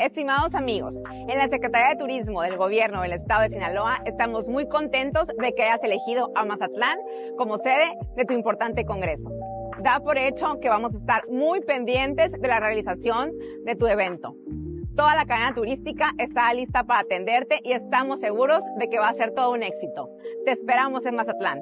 Estimados amigos, en la Secretaría de Turismo del Gobierno del Estado de Sinaloa estamos muy contentos de que hayas elegido a Mazatlán como sede de tu importante congreso. Da por hecho que vamos a estar muy pendientes de la realización de tu evento. Toda la cadena turística está lista para atenderte y estamos seguros de que va a ser todo un éxito. Te esperamos en Mazatlán.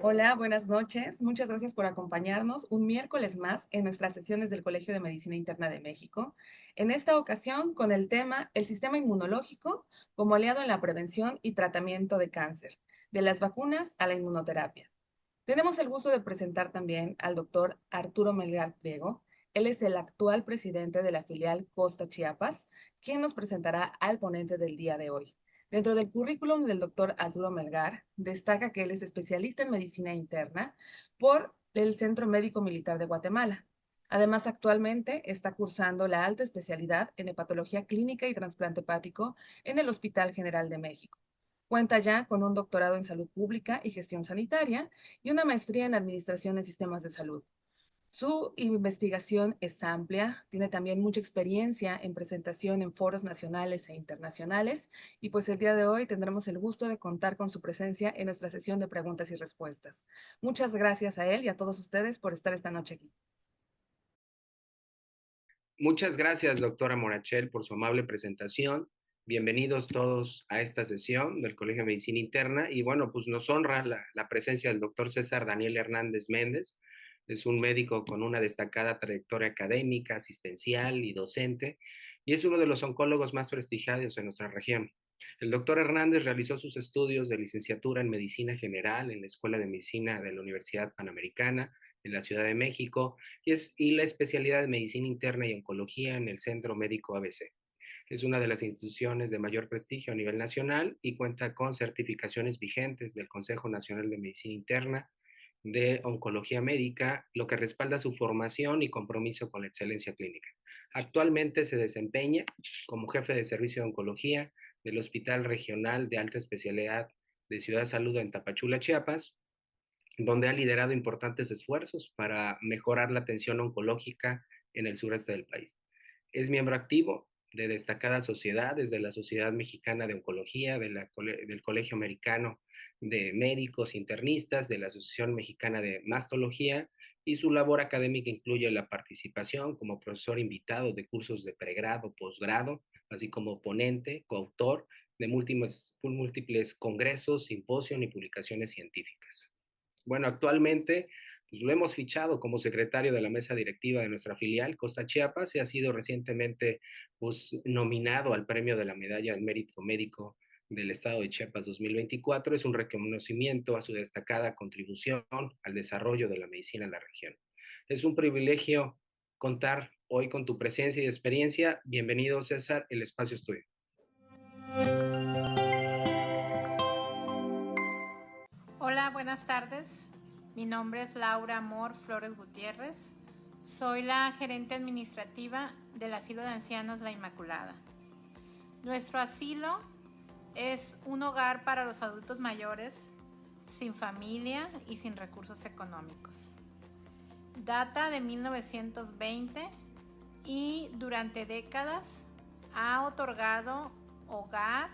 Hola, buenas noches. Muchas gracias por acompañarnos un miércoles más en nuestras sesiones del Colegio de Medicina Interna de México. En esta ocasión con el tema El sistema inmunológico como aliado en la prevención y tratamiento de cáncer, de las vacunas a la inmunoterapia. Tenemos el gusto de presentar también al doctor Arturo Melgar Priego. Él es el actual presidente de la filial Costa Chiapas, quien nos presentará al ponente del día de hoy. Dentro del currículum del doctor Arturo Melgar, destaca que él es especialista en medicina interna por el Centro Médico Militar de Guatemala. Además, actualmente está cursando la alta especialidad en hepatología clínica y trasplante hepático en el Hospital General de México. Cuenta ya con un doctorado en salud pública y gestión sanitaria y una maestría en administración de sistemas de salud. Su investigación es amplia, tiene también mucha experiencia en presentación en foros nacionales e internacionales y pues el día de hoy tendremos el gusto de contar con su presencia en nuestra sesión de preguntas y respuestas. Muchas gracias a él y a todos ustedes por estar esta noche aquí. Muchas gracias, doctora Morachel, por su amable presentación. Bienvenidos todos a esta sesión del Colegio de Medicina Interna. Y bueno, pues nos honra la presencia del doctor César Daniel Hernández Méndez. Es un médico con una destacada trayectoria académica, asistencial y docente, y es uno de los oncólogos más prestigiados en nuestra región. El doctor Hernández realizó sus estudios de licenciatura en Medicina General en la Escuela de Medicina de la Universidad Panamericana en la Ciudad de México y la especialidad de Medicina Interna y Oncología en el Centro Médico ABC. Es una de las instituciones de mayor prestigio a nivel nacional y cuenta con certificaciones vigentes del Consejo Nacional de Medicina Interna, de Oncología Médica, lo que respalda su formación y compromiso con la excelencia clínica. Actualmente se desempeña como jefe de servicio de oncología del Hospital Regional de Alta Especialidad de Ciudad Salud en Tapachula, Chiapas, donde ha liderado importantes esfuerzos para mejorar la atención oncológica en el sureste del país. Es miembro activo de destacadas sociedades, de la Sociedad Mexicana de Oncología, del Colegio Americano de Médicos Internistas, de la Asociación Mexicana de Mastología, y su labor académica incluye la participación como profesor invitado de cursos de pregrado, posgrado, así como ponente, coautor de múltiples congresos, simposios y publicaciones científicas. Bueno, actualmente pues, lo hemos fichado como secretario de la mesa directiva de nuestra filial, Costa Chiapas, y ha sido recientemente pues, nominado al premio de la Medalla al Mérito Médico del Estado de Chiapas 2024. Es un reconocimiento a su destacada contribución al desarrollo de la medicina en la región. Es un privilegio contar hoy con tu presencia y experiencia. Bienvenido, César, el espacio es tuyo. Hola, buenas tardes. Mi nombre es Laura Amor Flores Gutiérrez. Soy la gerente administrativa del Asilo de Ancianos La Inmaculada. Nuestro asilo es un hogar para los adultos mayores sin familia y sin recursos económicos. Data de 1920 y durante décadas ha otorgado hogar,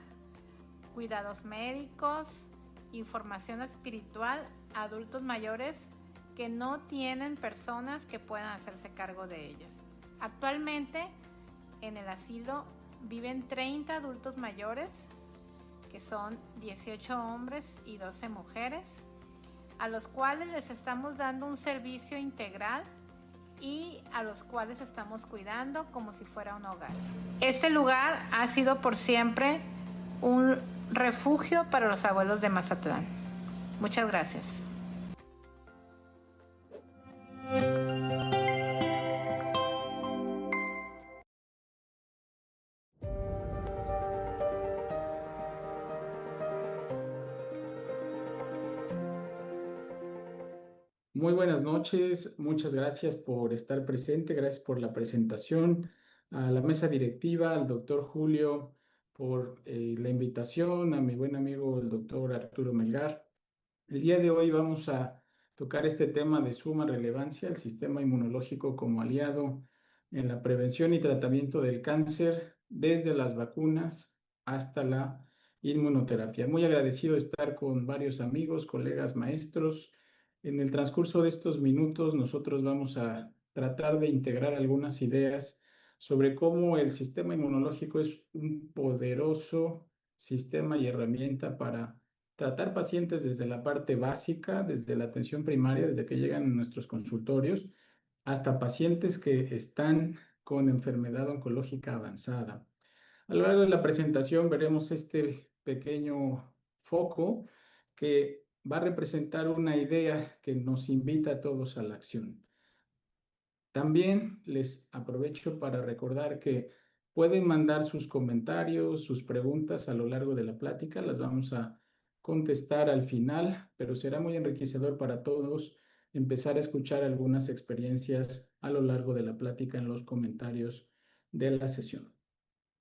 cuidados médicos, información espiritual a adultos mayores que no tienen personas que puedan hacerse cargo de ellos. Actualmente en el asilo viven 30 adultos mayores, que son 18 hombres y 12 mujeres, a los cuales les estamos dando un servicio integral y a los cuales estamos cuidando como si fuera un hogar. Este lugar ha sido por siempre un refugio para los abuelos de Mazatlán. Muchas gracias. Muy buenas noches, muchas gracias por estar presente, gracias por la presentación. a la mesa directiva, al doctor Julio por la invitación, a mi buen amigo el doctor Arturo Melgar. El día de hoy vamos a tocar este tema de suma relevancia, el sistema inmunológico como aliado en la prevención y tratamiento del cáncer, desde las vacunas hasta la inmunoterapia. Muy agradecido de estar con varios amigos, colegas, maestros. En el transcurso de estos minutos nosotros vamos a tratar de integrar algunas ideas sobre cómo el sistema inmunológico es un poderoso sistema y herramienta para tratar pacientes desde la parte básica, desde la atención primaria, desde que llegan a nuestros consultorios, hasta pacientes que están con enfermedad oncológica avanzada. A lo largo de la presentación veremos este pequeño foco que va a representar una idea que nos invita a todos a la acción. También les aprovecho para recordar que pueden mandar sus comentarios, sus preguntas a lo largo de la plática. Las vamos a contestar al final, pero será muy enriquecedor para todos empezar a escuchar algunas experiencias a lo largo de la plática en los comentarios de la sesión.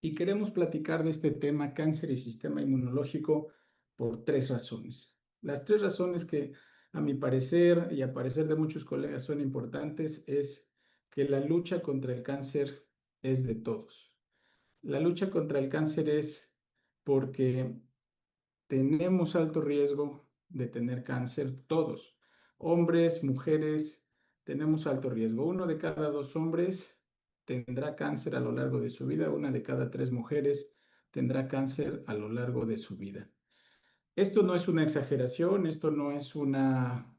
Y queremos platicar de este tema cáncer y sistema inmunológico por 3 razones. Las 3 razones que a mi parecer y a parecer de muchos colegas son importantes es que la lucha contra el cáncer es de todos. La lucha contra el cáncer es porque tenemos alto riesgo de tener cáncer todos. Hombres, mujeres, tenemos alto riesgo. 1 de cada 2 hombres tendrá cáncer a lo largo de su vida. 1 de cada 3 mujeres tendrá cáncer a lo largo de su vida. Esto no es una exageración, esto no es una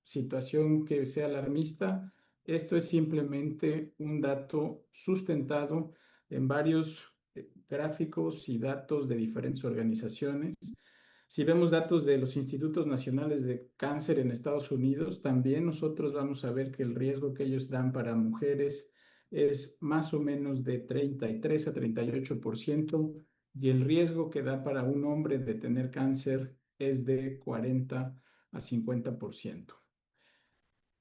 situación que sea alarmista, esto es simplemente un dato sustentado en varios gráficos y datos de diferentes organizaciones. Si vemos datos de los Institutos Nacionales de Cáncer en Estados Unidos, también nosotros vamos a ver que el riesgo que ellos dan para mujeres es más o menos de 33 a 38%, y el riesgo que da para un hombre de tener cáncer es de 40 a 50%.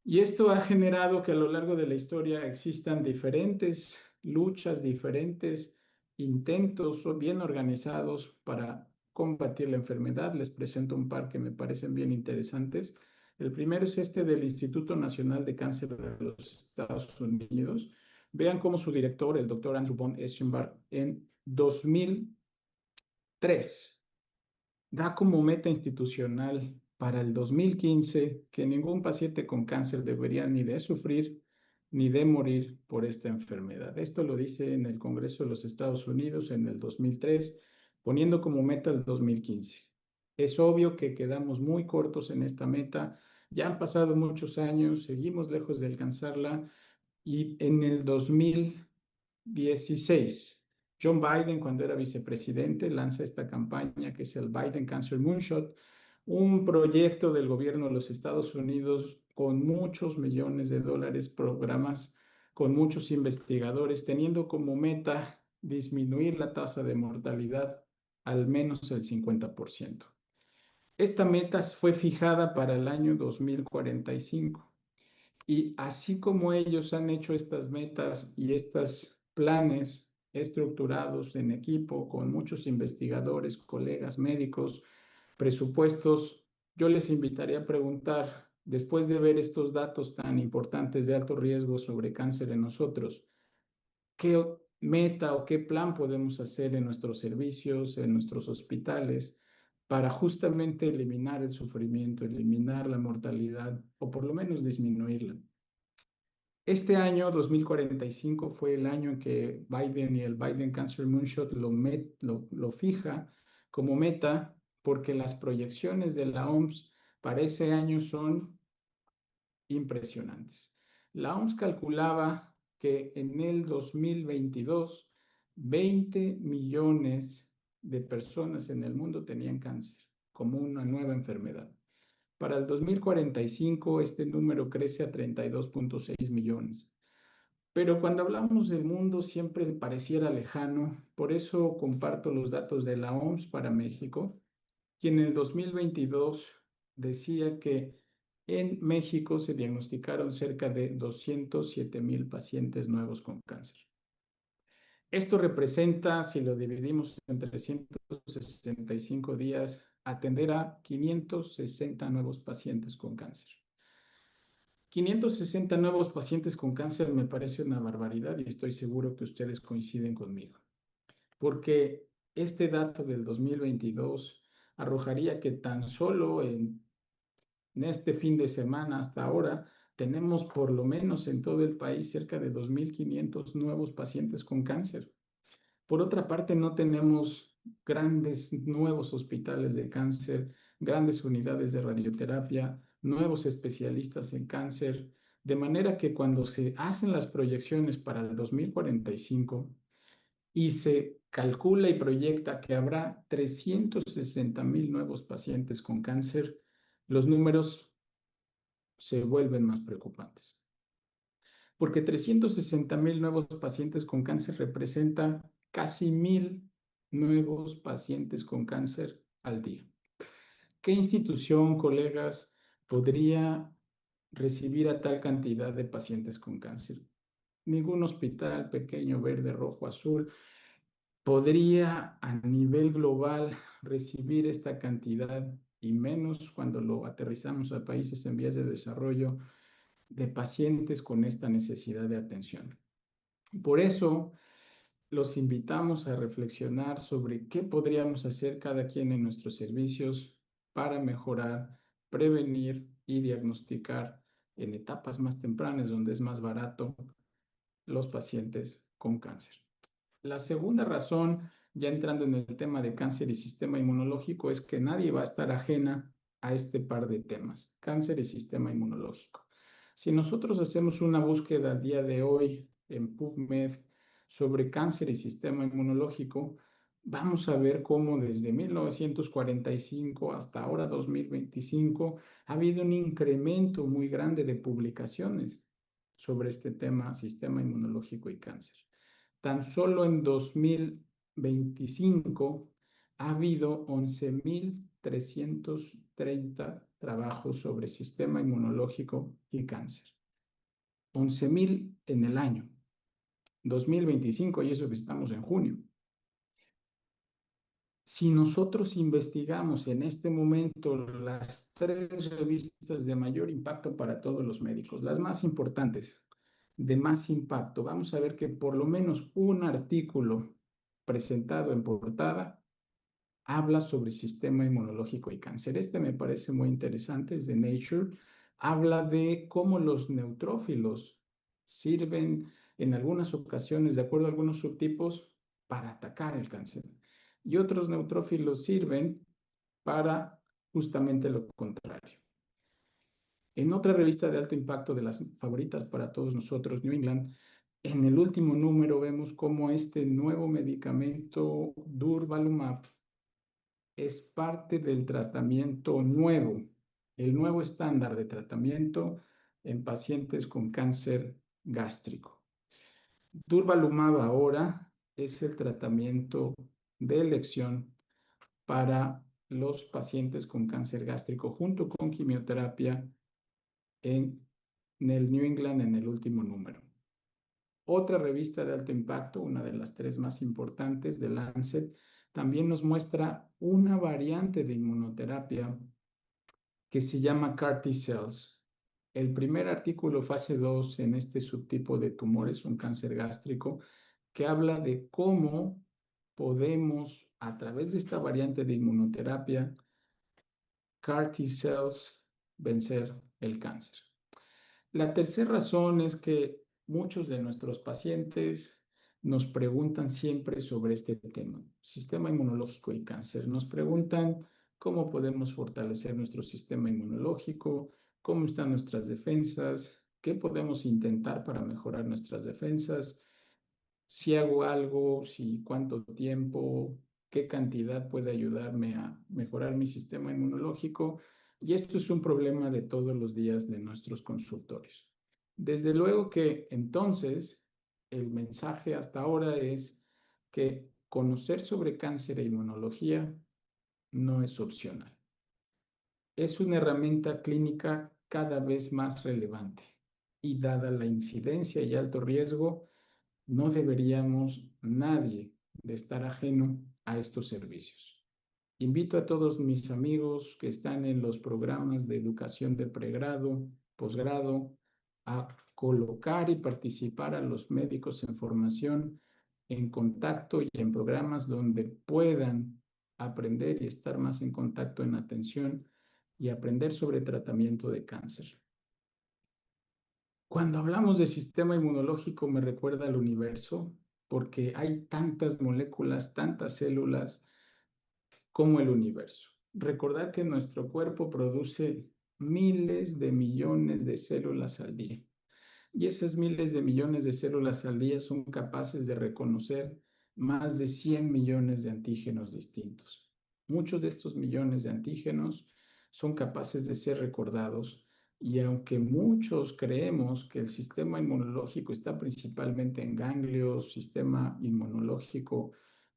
Y esto ha generado que a lo largo de la historia existan diferentes luchas, diferentes intentos bien organizados para combatir la enfermedad. Les presento un par que me parecen bien interesantes. El primero es este del Instituto Nacional de Cáncer de los Estados Unidos. Vean cómo su director, el doctor Andrew von Eschenbach, en 2003 da como meta institucional para el 2015 que ningún paciente con cáncer debería ni de sufrir ni de morir por esta enfermedad. Esto lo dice en el Congreso de los Estados Unidos en el 2003, poniendo como meta el 2015. Es obvio que quedamos muy cortos en esta meta. Ya han pasado muchos años, seguimos lejos de alcanzarla, y en el 2016 John Biden, cuando era vicepresidente, lanza esta campaña que es el Biden Cancer Moonshot, un proyecto del gobierno de los Estados Unidos con muchos millones de dólares, programas con muchos investigadores, teniendo como meta disminuir la tasa de mortalidad al menos el 50%. Esta meta fue fijada para el año 2045. Y así como ellos han hecho estas metas y estos planes estructurados en equipo con muchos investigadores, colegas, médicos, presupuestos, yo les invitaría a preguntar, después de ver estos datos tan importantes de alto riesgo sobre cáncer en nosotros, ¿qué meta o qué plan podemos hacer en nuestros servicios, en nuestros hospitales, para justamente eliminar el sufrimiento, eliminar la mortalidad o por lo menos disminuirla? Este año, 2045, fue el año en que Biden y el Biden Cancer Moonshot lo fija como meta, porque las proyecciones de la OMS para ese año son impresionantes. La OMS calculaba que en el 2022, 20 millones de personas en el mundo tenían cáncer como una nueva enfermedad. Para el 2045 este número crece a 32.6 millones. Pero cuando hablamos del mundo siempre pareciera lejano, por eso comparto los datos de la OMS para México, quien en el 2022 decía que en México se diagnosticaron cerca de 207,000 pacientes nuevos con cáncer. Esto representa, si lo dividimos en 365 días, atender a 560 nuevos pacientes con cáncer. 560 nuevos pacientes con cáncer me parece una barbaridad y estoy seguro que ustedes coinciden conmigo, porque este dato del 2022 arrojaría que tan solo en este fin de semana hasta ahora tenemos por lo menos en todo el país cerca de 2.500 nuevos pacientes con cáncer. Por otra parte, no tenemos grandes nuevos hospitales de cáncer, grandes unidades de radioterapia, nuevos especialistas en cáncer, de manera que cuando se hacen las proyecciones para el 2045 y se calcula y proyecta que habrá 360,000 nuevos pacientes con cáncer, los números se vuelven más preocupantes. Porque 360,000 nuevos pacientes con cáncer representan casi 1,000 nuevos pacientes con cáncer al día. ¿Qué institución, colegas, podría recibir a tal cantidad de pacientes con cáncer? Ningún hospital pequeño, verde, rojo, azul, podría a nivel global recibir esta cantidad y menos cuando lo aterrizamos a países en vías de desarrollo de pacientes con esta necesidad de atención. Por eso, los invitamos a reflexionar sobre qué podríamos hacer cada quien en nuestros servicios para mejorar, prevenir y diagnosticar en etapas más tempranas, donde es más barato, los pacientes con cáncer. La segunda razón, ya entrando en el tema de cáncer y sistema inmunológico, es que nadie va a estar ajena a este par de temas, cáncer y sistema inmunológico. Si nosotros hacemos una búsqueda al día de hoy en PubMed sobre cáncer y sistema inmunológico, vamos a ver cómo desde 1945 hasta ahora 2025 ha habido un incremento muy grande de publicaciones sobre este tema, sistema inmunológico y cáncer. Tan solo en 2025 ha habido 11,330 trabajos sobre sistema inmunológico y cáncer. 11,000 en el año 2025, y eso que estamos en junio. Si nosotros investigamos en este momento las 3 revistas de mayor impacto para todos los médicos, las más importantes, de más impacto, vamos a ver que por lo menos un artículo presentado en portada habla sobre sistema inmunológico y cáncer. Este me parece muy interesante, es de Nature. Habla de cómo los neutrófilos sirven en algunas ocasiones, de acuerdo a algunos subtipos, para atacar el cáncer. Y otros neutrófilos sirven para justamente lo contrario. En otra revista de alto impacto de las favoritas para todos nosotros, New England, en el último número vemos cómo este nuevo medicamento Durvalumab es parte del tratamiento nuevo, el nuevo estándar de tratamiento en pacientes con cáncer gástrico. Durvalumab ahora es el tratamiento de elección para los pacientes con cáncer gástrico junto con quimioterapia en el New England en el último número. Otra revista de alto impacto, una de las 3 más importantes, de Lancet, también nos muestra una variante de inmunoterapia que se llama CAR T-cells. El primer artículo fase 2 en este subtipo de tumores, un cáncer gástrico, que habla de cómo podemos, a través de esta variante de inmunoterapia, CAR T-cells, vencer el cáncer. La tercera razón es que muchos de nuestros pacientes nos preguntan siempre sobre este tema, sistema inmunológico y cáncer. Nos preguntan cómo podemos fortalecer nuestro sistema inmunológico, cómo están nuestras defensas, qué podemos intentar para mejorar nuestras defensas, si hago algo, si cuánto tiempo, qué cantidad puede ayudarme a mejorar mi sistema inmunológico. Y esto es un problema de todos los días de nuestros consultorios. Desde luego que entonces el mensaje hasta ahora es que conocer sobre cáncer e inmunología no es opcional. Es una herramienta clínica cada vez más relevante y dada la incidencia y alto riesgo, No deberíamos nadie de estar ajeno a estos servicios. Invito a todos mis amigos que están en los programas de educación de pregrado, posgrado, a colocar y participar a los médicos en formación, en contacto y en programas donde puedan aprender y estar más en contacto en atención y aprender sobre tratamiento de cáncer. Cuando hablamos de sistema inmunológico me recuerda al universo porque hay tantas moléculas, tantas células como el universo. Recordar que nuestro cuerpo produce miles de millones de células al día. Y esas miles de millones de células al día son capaces de reconocer más de 100 millones de antígenos distintos. Muchos de estos millones de antígenos son capaces de ser recordados y aunque muchos creemos que el sistema inmunológico está principalmente en ganglios, sistema inmunológico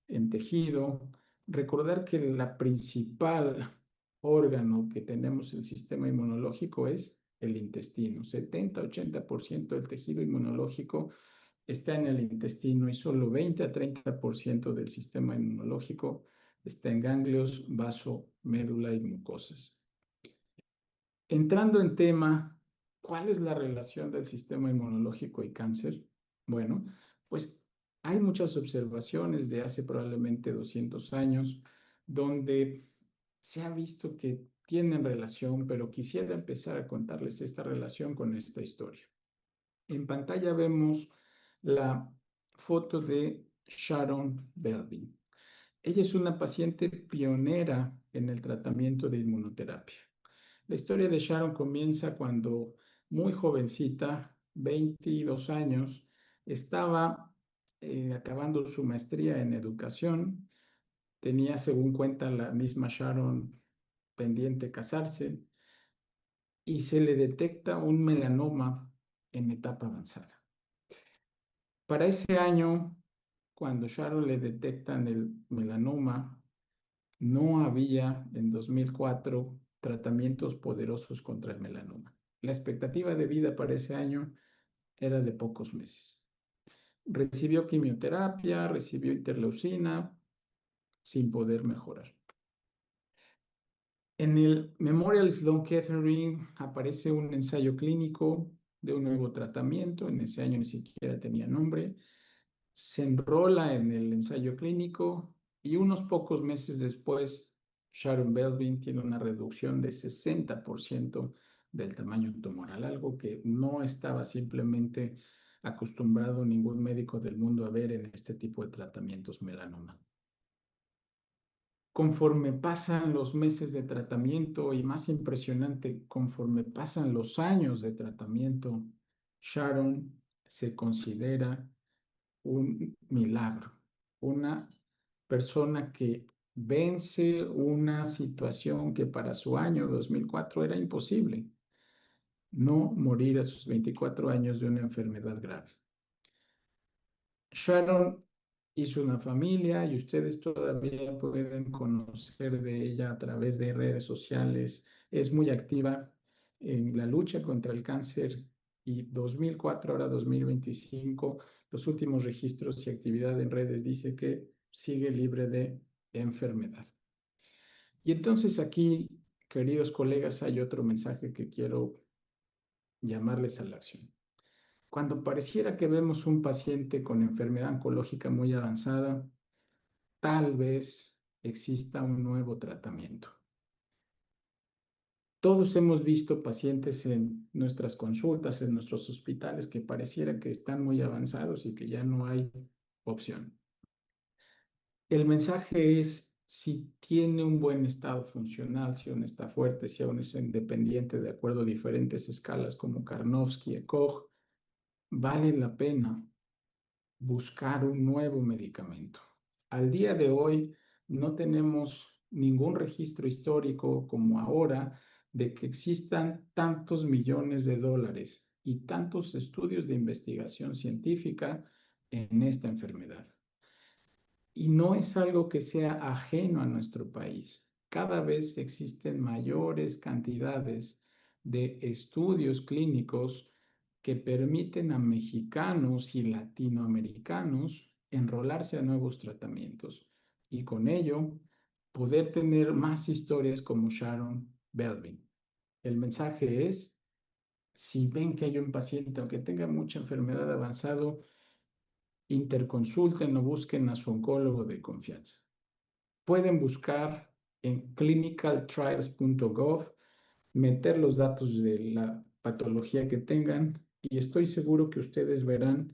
en tejido, recordar que la principal órgano que tenemos el sistema inmunológico es el intestino. 70-80% del tejido inmunológico está en el intestino y solo 20-30% del sistema inmunológico está en ganglios, vaso, médula y mucosas. Entrando en tema, ¿cuál es la relación del sistema inmunológico y cáncer? Bueno, pues hay muchas observaciones de hace probablemente 200 años donde se ha visto que tienen relación, pero quisiera empezar a contarles esta relación con esta historia. En pantalla vemos la foto de Sharon Belvin. Ella es una paciente pionera en el tratamiento de inmunoterapia. La historia de Sharon comienza cuando muy jovencita, 22 años, estaba acabando su maestría en educación. Tenía, según cuenta la misma Sharon, pendiente casarse y se le detecta un melanoma en etapa avanzada. Para ese año, cuando Sharon le detectan el melanoma, no había en 2004 tratamientos poderosos contra el melanoma. La expectativa de vida para ese año era de pocos meses. Recibió quimioterapia, recibió interleucina, sin poder mejorar. En el Memorial Sloan Kettering aparece un ensayo clínico de un nuevo tratamiento. En ese año ni siquiera tenía nombre. Se enrola en el ensayo clínico y unos pocos meses después, Sharon Belvin tiene una reducción de 60% del tamaño tumoral, algo que no estaba simplemente acostumbrado ningún médico del mundo a ver en este tipo de tratamientos melanoma. Conforme pasan los meses de tratamiento y más impresionante, conforme pasan los años de tratamiento, Sharon se considera un milagro, una persona que vence una situación que para su año 2004 era imposible, no morir a sus 24 años de una enfermedad grave. Sharon hizo una familia y ustedes todavía pueden conocer de ella a través de redes sociales. Es muy activa en la lucha contra el cáncer y 2004, ahora 2025, los últimos registros y actividad en redes dice que sigue libre de enfermedad. Y entonces aquí, queridos colegas, hay otro mensaje que quiero llamarles a la acción. Cuando pareciera que vemos un paciente con enfermedad oncológica muy avanzada, tal vez exista un nuevo tratamiento. Todos hemos visto pacientes en nuestras consultas, en nuestros hospitales, que pareciera que están muy avanzados y que ya no hay opción. El mensaje es, si tiene un buen estado funcional, si aún está fuerte, si aún es independiente de acuerdo a diferentes escalas como Karnofsky, Koch, vale la pena buscar un nuevo medicamento. Al día de hoy no tenemos ningún registro histórico como ahora de que existan tantos millones de dólares y tantos estudios de investigación científica en esta enfermedad. Y no es algo que sea ajeno a nuestro país. Cada vez existen mayores cantidades de estudios clínicos que permiten a mexicanos y latinoamericanos enrolarse a nuevos tratamientos y con ello poder tener más historias como Sharon Belvin. El mensaje es, si ven que hay un paciente, aunque tenga mucha enfermedad avanzada, interconsulten o busquen a su oncólogo de confianza. Pueden buscar en clinicaltrials.gov, meter los datos de la patología que tengan y estoy seguro que ustedes verán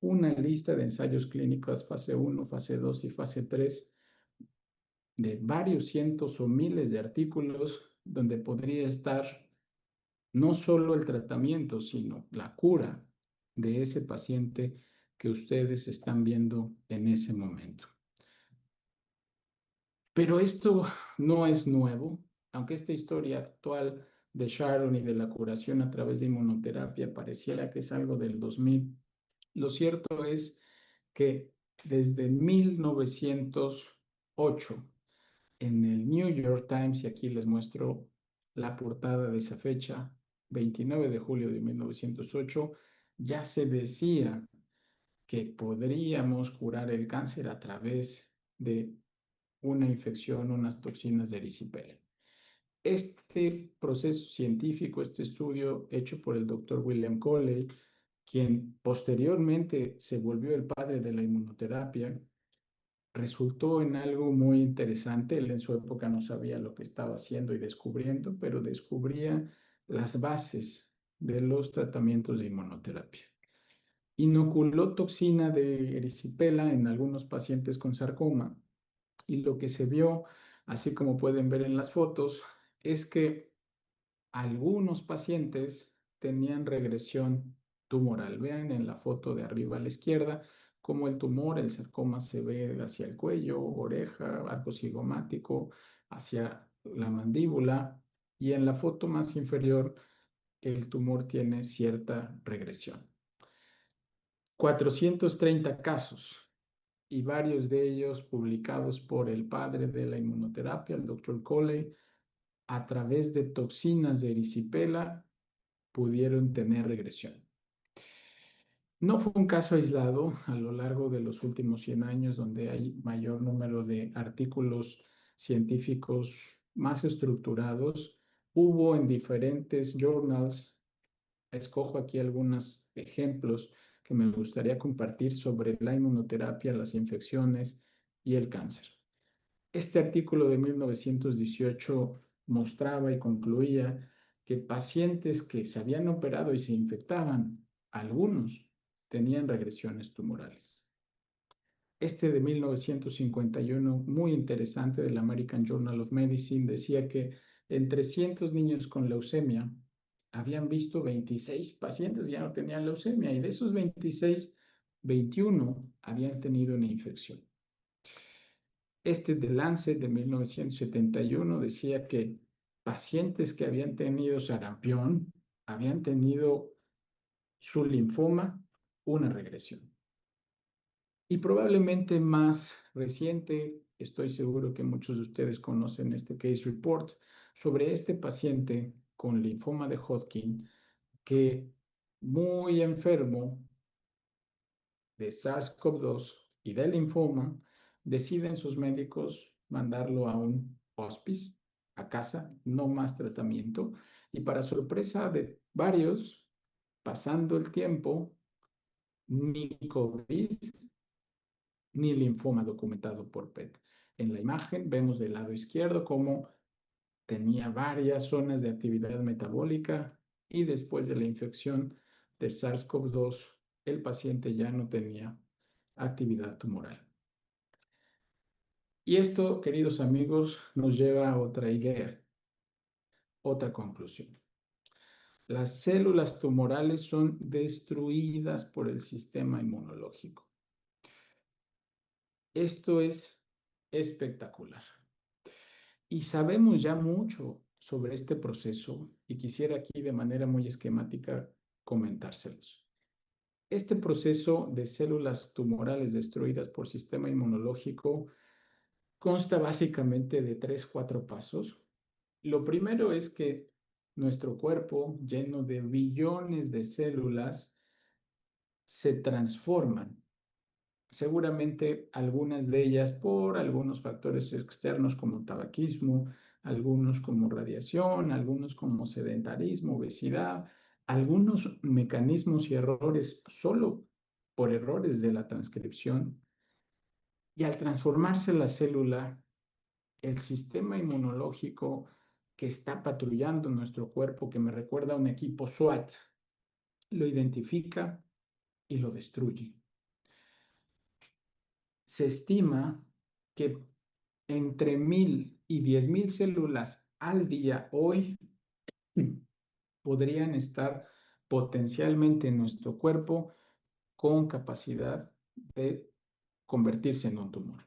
una lista de ensayos clínicos fase 1, fase 2 y fase 3 de varios cientos o miles de artículos donde podría estar no solo el tratamiento, sino la cura de ese paciente que ustedes están viendo en ese momento. Pero esto no es nuevo, aunque esta historia actual de Sharon y de la curación a través de inmunoterapia pareciera que es algo del 2000. Lo cierto es que desde 1908, en el New York Times, y aquí les muestro la portada de esa fecha, 29 de julio de 1908, ya se decía que podríamos curar el cáncer a través de una infección, unas toxinas de erisipela. Este proceso científico, este estudio hecho por el doctor William Coley, quien posteriormente se volvió el padre de la inmunoterapia, resultó en algo muy interesante. Él en su época no sabía lo que estaba haciendo y descubriendo, pero descubría las bases de los tratamientos de inmunoterapia. Inoculó toxina de erisipela en algunos pacientes con sarcoma y lo que se vio, así como pueden ver en las fotos, es que algunos pacientes tenían regresión tumoral. Vean en la foto de arriba a la izquierda cómo el tumor, el sarcoma se ve hacia el cuello, oreja, arco cigomático, hacia la mandíbula y en la foto más inferior el tumor tiene cierta regresión. 430 casos y varios de ellos publicados por el padre de la inmunoterapia, el doctor Coley, a través de toxinas de erisipela pudieron tener regresión. No fue un caso aislado a lo largo de los últimos 100 años donde hay mayor número de artículos científicos más estructurados. Hubo en diferentes journals, escojo aquí algunos ejemplos que me gustaría compartir sobre la inmunoterapia, las infecciones y el cáncer. Este artículo de 1918 mostraba y concluía que pacientes que se habían operado y se infectaban, algunos tenían regresiones tumorales. Este de 1951, muy interesante, del American Journal of Medicine, decía que en 300 niños con leucemia habían visto 26 pacientes ya no tenían leucemia y de esos 26, 21 habían tenido una infección. Este de Lancet de 1971 decía que pacientes que habían tenido sarampión habían tenido su linfoma una regresión. Y probablemente más reciente, estoy seguro que muchos de ustedes conocen este case report sobre este paciente con linfoma de Hodgkin que muy enfermo de SARS-CoV-2 y de linfoma, deciden sus médicos mandarlo a un hospice, a casa, no más tratamiento. Y para sorpresa de varios, pasando el tiempo, ni COVID ni linfoma documentado por PET. En la imagen vemos del lado izquierdo cómo tenía varias zonas de actividad metabólica y después de la infección de SARS-CoV-2, el paciente ya no tenía actividad tumoral. Y esto, queridos amigos, nos lleva a otra idea, otra conclusión. Las células tumorales son destruidas por el sistema inmunológico. Esto es espectacular. Y sabemos ya mucho sobre este proceso y quisiera aquí de manera muy esquemática comentárselos. Este proceso de células tumorales destruidas por sistema inmunológico consta básicamente de 3, 4 pasos. Lo primero es que nuestro cuerpo, lleno de billones de células, se transforman. Seguramente algunas de ellas por algunos factores externos como tabaquismo, algunos como radiación, algunos como sedentarismo, obesidad, algunos mecanismos y errores solo por errores de la transcripción. Y al transformarse la célula, el sistema inmunológico que está patrullando nuestro cuerpo, que me recuerda a un equipo SWAT, lo identifica y lo destruye. Se estima que entre 1,000 y 10,000 células al día hoy podrían estar potencialmente en nuestro cuerpo con capacidad de convertirse en un tumor.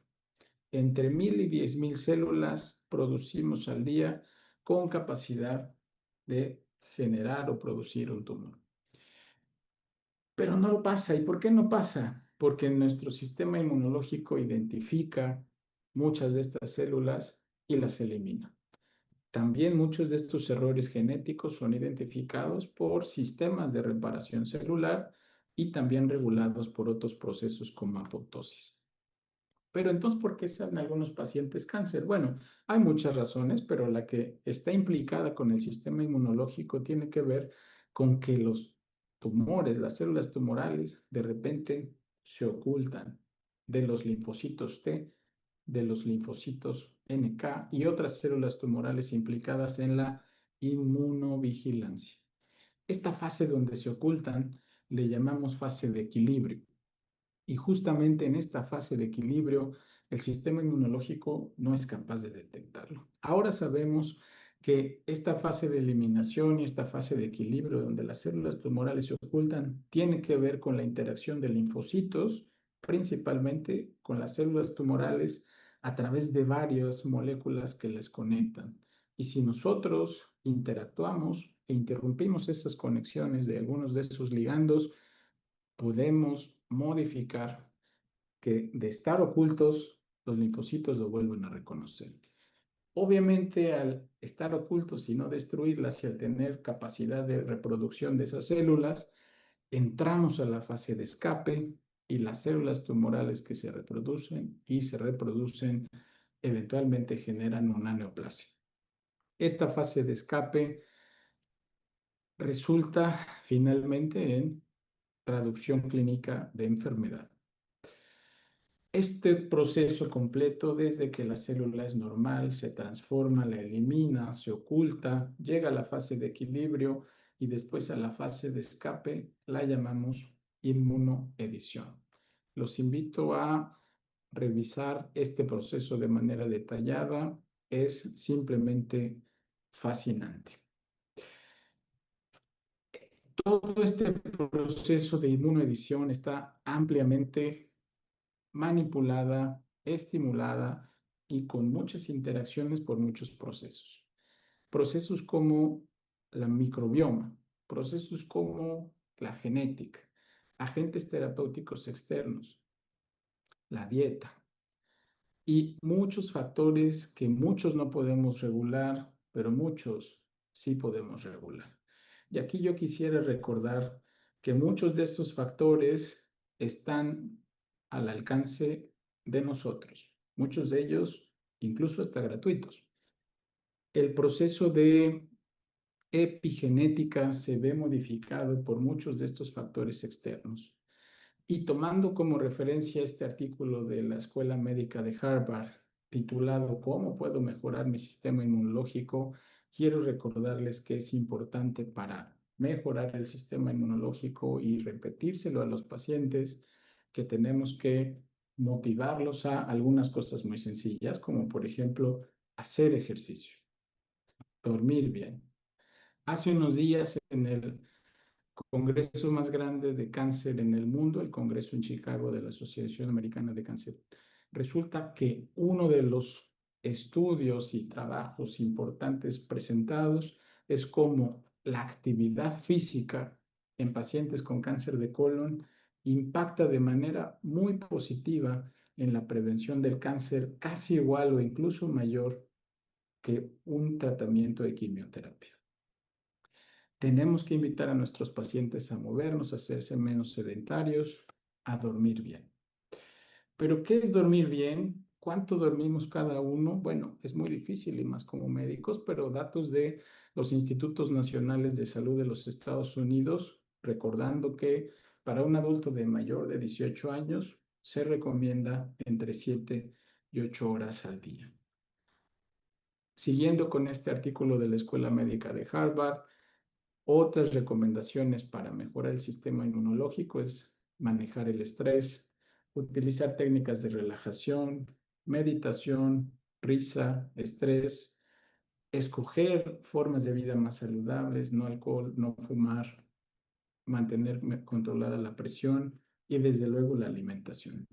Entre 1,000 y 10,000 células producimos al día con capacidad de generar o producir un tumor. Pero no lo pasa. ¿Y por qué no pasa? Porque nuestro sistema inmunológico identifica muchas de estas células y las elimina. También muchos de estos errores genéticos son identificados por sistemas de reparación celular y también regulados por otros procesos como apoptosis. Pero entonces, ¿por qué salen algunos pacientes cáncer? Bueno, hay muchas razones, pero la que está implicada con el sistema inmunológico tiene que ver con que los tumores, las células tumorales, de repente se ocultan de los linfocitos T, de los linfocitos NK y otras células tumorales implicadas en la inmunovigilancia. Esta fase donde se ocultan le llamamos fase de equilibrio. Y justamente en esta fase de equilibrio, el sistema inmunológico no es capaz de detectarlo. Ahora sabemos que esta fase de eliminación y esta fase de equilibrio donde las células tumorales se ocultan tiene que ver con la interacción de linfocitos, principalmente con las células tumorales a través de varias moléculas que les conectan. Y si nosotros interactuamos e interrumpimos esas conexiones de algunos de esos ligandos, podemos modificar que de estar ocultos, los linfocitos lo vuelven a reconocer. Obviamente, al estar ocultos y no destruirlas y al tener capacidad de reproducción de esas células, entramos a la fase de escape y las células tumorales que se reproducen eventualmente generan una neoplasia. Esta fase de escape resulta finalmente en traducción clínica de enfermedad. Este proceso completo, desde que la célula es normal, se transforma, la elimina, se oculta, llega a la fase de equilibrio y después a la fase de escape, la llamamos inmunoedición. Los invito a revisar este proceso de manera detallada. Es simplemente fascinante. Todo este proceso de inmunoedición está ampliamente manipulada, estimulada y con muchas interacciones por muchos procesos. Procesos como la microbioma, procesos como la genética, agentes terapéuticos externos, la dieta y muchos factores que muchos no podemos regular, pero muchos sí podemos regular. Y aquí yo quisiera recordar que muchos de estos factores están al alcance de nosotros, muchos de ellos incluso hasta gratuitos. El proceso de epigenética se ve modificado por muchos de estos factores externos. Y tomando como referencia este artículo de la Escuela Médica de Harvard, titulado ¿Cómo puedo mejorar mi sistema inmunológico?, quiero recordarles que es importante para mejorar el sistema inmunológico y repetírselo a los pacientes que tenemos que motivarlos a algunas cosas muy sencillas, como por ejemplo hacer ejercicio, dormir bien. Hace unos días en el congreso más grande de cáncer en el mundo, el congreso en Chicago de la Asociación Americana de Cáncer, resulta que uno de los estudios y trabajos importantes presentados es cómo la actividad física en pacientes con cáncer de colon impacta de manera muy positiva en la prevención del cáncer, casi igual o incluso mayor que un tratamiento de quimioterapia. Tenemos que invitar a nuestros pacientes a movernos, a hacerse menos sedentarios, a dormir bien. ¿Pero qué es dormir bien? ¿Cuánto dormimos cada uno? Bueno, es muy difícil y más como médicos, pero datos de los Institutos Nacionales de Salud de los Estados Unidos, recordando que para un adulto de mayor de 18 años se recomienda entre 7 y 8 horas al día. Siguiendo con este artículo de la Escuela Médica de Harvard, otras recomendaciones para mejorar el sistema inmunológico es manejar el estrés, utilizar técnicas de relajación, meditación, risa, estrés, escoger formas de vida más saludables, no alcohol, no fumar, mantener controlada la presión y desde luego la alimentación.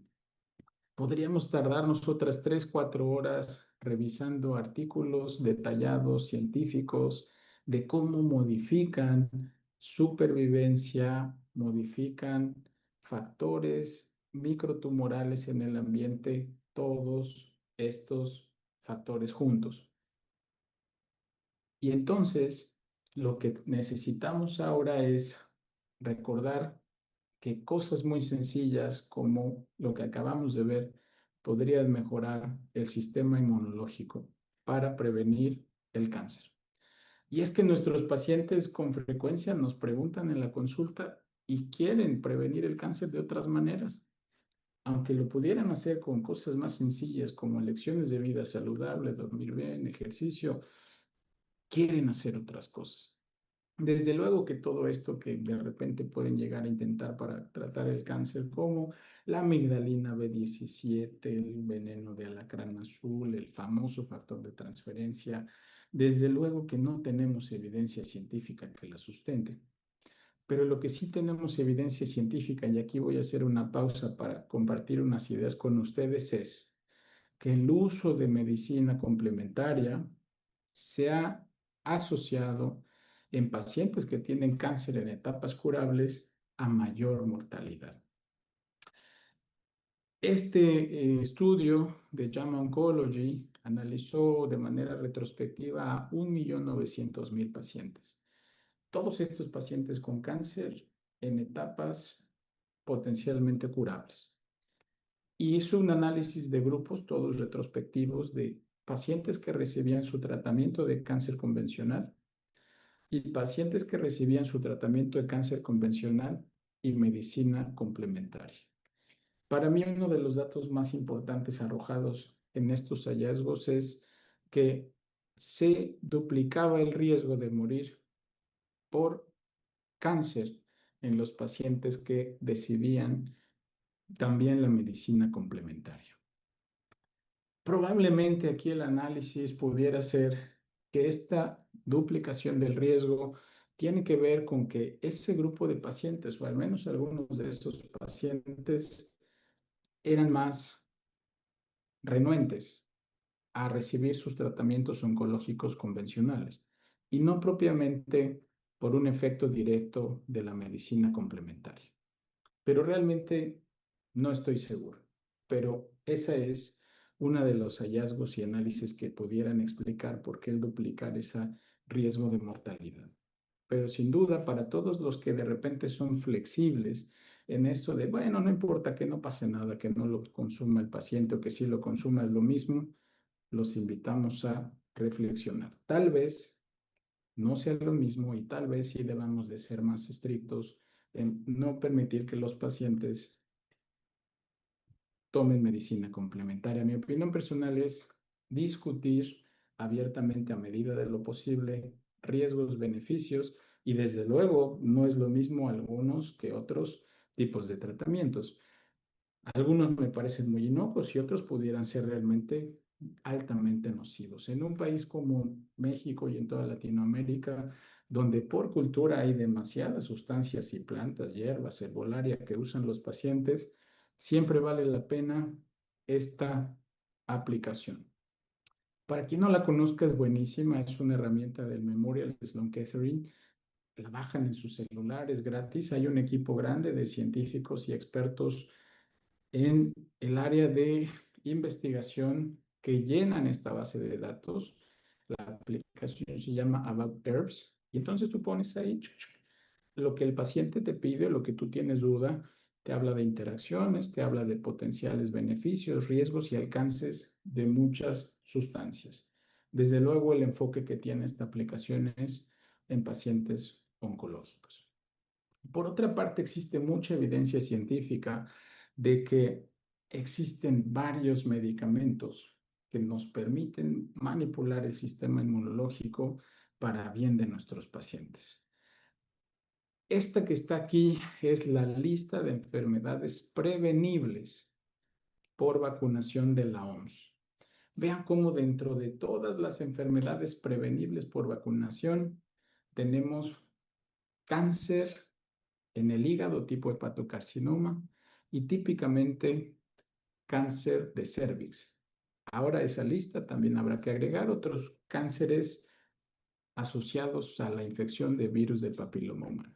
Podríamos tardarnos otras 3, 4 horas revisando artículos detallados, científicos, de cómo modifican supervivencia, modifican factores microtumorales en el ambiente, todos estos factores juntos. Y entonces, lo que necesitamos ahora es recordar que cosas muy sencillas como lo que acabamos de ver podrían mejorar el sistema inmunológico para prevenir el cáncer. Y es que nuestros pacientes con frecuencia nos preguntan en la consulta y quieren prevenir el cáncer de otras maneras. Aunque lo pudieran hacer con cosas más sencillas como elecciones de vida saludable, dormir bien, ejercicio, quieren hacer otras cosas. Desde luego que todo esto que de repente pueden llegar a intentar para tratar el cáncer, como la amigdalina B17, el veneno de alacrán azul, el famoso factor de transferencia, desde luego que no tenemos evidencia científica que la sustente. Pero lo que sí tenemos evidencia científica, y aquí voy a hacer una pausa para compartir unas ideas con ustedes, es que el uso de medicina complementaria se ha asociado en pacientes que tienen cáncer en etapas curables a mayor mortalidad. Este estudio de JAMA Oncology analizó de manera retrospectiva a 1.900.000 pacientes. Todos estos pacientes con cáncer en etapas potencialmente curables. Y hizo un análisis de grupos, todos retrospectivos, de pacientes que recibían su tratamiento de cáncer convencional y pacientes que recibían su tratamiento de cáncer convencional y medicina complementaria. Para mí, uno de los datos más importantes arrojados en estos hallazgos es que se duplicaba el riesgo de morir por cáncer en los pacientes que decidían también la medicina complementaria. Probablemente aquí el análisis pudiera ser que esta duplicación del riesgo tiene que ver con que ese grupo de pacientes, o al menos algunos de estos pacientes, eran más renuentes a recibir sus tratamientos oncológicos convencionales y no propiamente por un efecto directo de la medicina complementaria. Pero realmente no estoy seguro. Pero esa es una de los hallazgos y análisis que pudieran explicar por qué el duplicar ese riesgo de mortalidad. Pero sin duda, para todos los que de repente son flexibles en esto de, bueno, no importa que no pase nada, que no lo consuma el paciente o que si lo consuma es lo mismo, los invitamos a reflexionar. Tal vez no sea lo mismo y tal vez sí debamos de ser más estrictos en no permitir que los pacientes tomen medicina complementaria. Mi opinión personal es discutir abiertamente a medida de lo posible riesgos, beneficios y desde luego no es lo mismo algunos que otros tipos de tratamientos. Algunos me parecen muy inocuos y otros pudieran ser realmente altamente nocivos. En un país como México y en toda Latinoamérica, donde por cultura hay demasiadas sustancias y plantas, hierbas, herbolaria que usan los pacientes, siempre vale la pena esta aplicación. Para quien no la conozca, es buenísima, es una herramienta del Memorial Sloan Kettering, la bajan en su celular, es gratis, hay un equipo grande de científicos y expertos en el área de investigación que llenan esta base de datos. La aplicación se llama About Herbs Y entonces tú pones ahí lo que el paciente te pide, lo que tú tienes duda, te habla de interacciones, te habla de potenciales beneficios, riesgos y alcances de muchas sustancias. Desde luego, el enfoque que tiene esta aplicación es en pacientes oncológicos. Por otra parte, existe mucha evidencia científica de que existen varios medicamentos que nos permiten manipular el sistema inmunológico para bien de nuestros pacientes. Esta que está aquí es la lista de enfermedades prevenibles por vacunación de la OMS. Vean cómo dentro de todas las enfermedades prevenibles por vacunación tenemos cáncer en el hígado tipo hepatocarcinoma y típicamente cáncer de cervix. Ahora a esa lista también habrá que agregar otros cánceres asociados a la infección de virus de papiloma humano.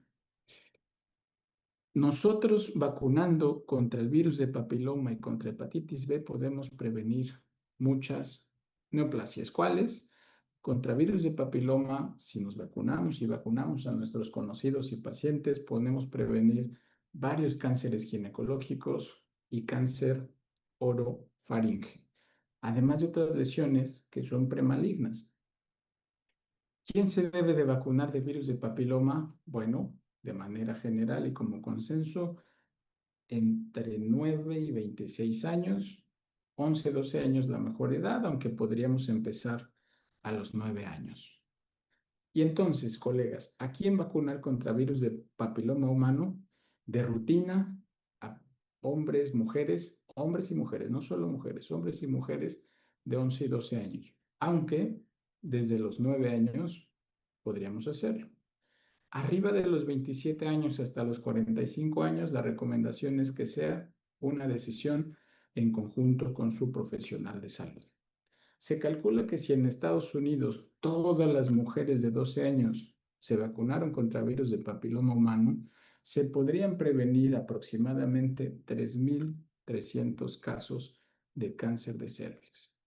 Nosotros vacunando contra el virus de papiloma y contra hepatitis B podemos prevenir muchas neoplasias. ¿Cuáles? Contra virus de papiloma, si nos vacunamos y vacunamos a nuestros conocidos y pacientes, podemos prevenir varios cánceres ginecológicos y cáncer orofaringe, además de otras lesiones que son premalignas. ¿Quién se debe de vacunar de virus de papiloma? Bueno, de manera general y como consenso, entre 9 y 26 años, 11, 12 años la mejor edad, aunque podríamos empezar a los 9 años. Y entonces, colegas, ¿a quién vacunar contra virus de papiloma humano? De rutina, a hombres, mujeres, hombres y mujeres, no solo mujeres, hombres y mujeres de 11 y 12 años, aunque desde los 9 años podríamos hacerlo. Arriba de los 27 años hasta los 45 años, la recomendación es que sea una decisión en conjunto con su profesional de salud. Se calcula que si en Estados Unidos todas las mujeres de 12 años se vacunaron contra virus de papiloma humano, se podrían prevenir aproximadamente 3.300 casos de cáncer de cervix.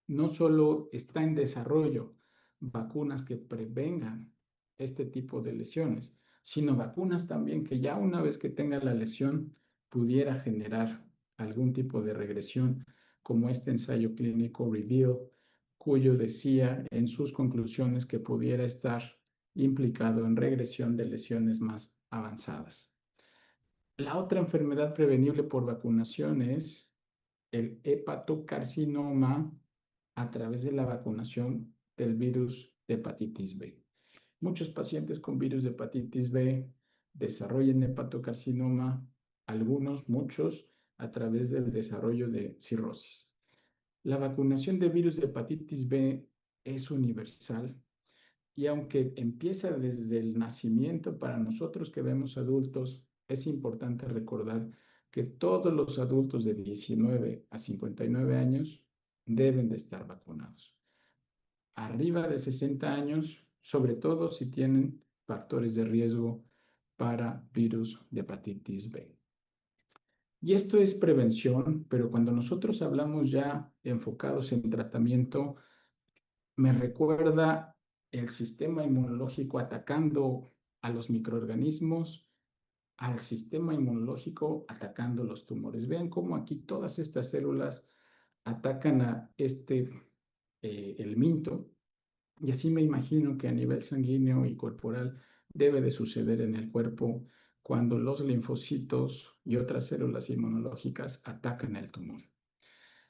No solo está en desarrollo vacunas que prevengan este tipo de lesiones, sino vacunas también que ya una vez que tenga la lesión pudiera generar algún tipo de regresión, como este ensayo clínico REVEAL, cuyo decía en sus conclusiones que pudiera estar implicado en regresión de lesiones más avanzadas. La otra enfermedad prevenible por vacunación es el hepatocarcinoma a través de la vacunación del virus de hepatitis B. Muchos pacientes con virus de hepatitis B desarrollan hepatocarcinoma, algunos, muchos, a través del desarrollo de cirrosis. La vacunación de virus de hepatitis B es universal y aunque empieza desde el nacimiento para nosotros que vemos adultos, es importante recordar que todos los adultos de 19 a 59 años deben de estar vacunados. Arriba de 60 años, sobre todo si tienen factores de riesgo para virus de hepatitis B. Y esto es prevención, pero cuando nosotros hablamos ya enfocados en tratamiento, me recuerda el sistema inmunológico atacando a los microorganismos, al sistema inmunológico atacando los tumores. Vean cómo aquí todas estas células atacan a el minto, y así me imagino que a nivel sanguíneo y corporal debe de suceder en el cuerpo cuando los linfocitos y otras células inmunológicas atacan el tumor.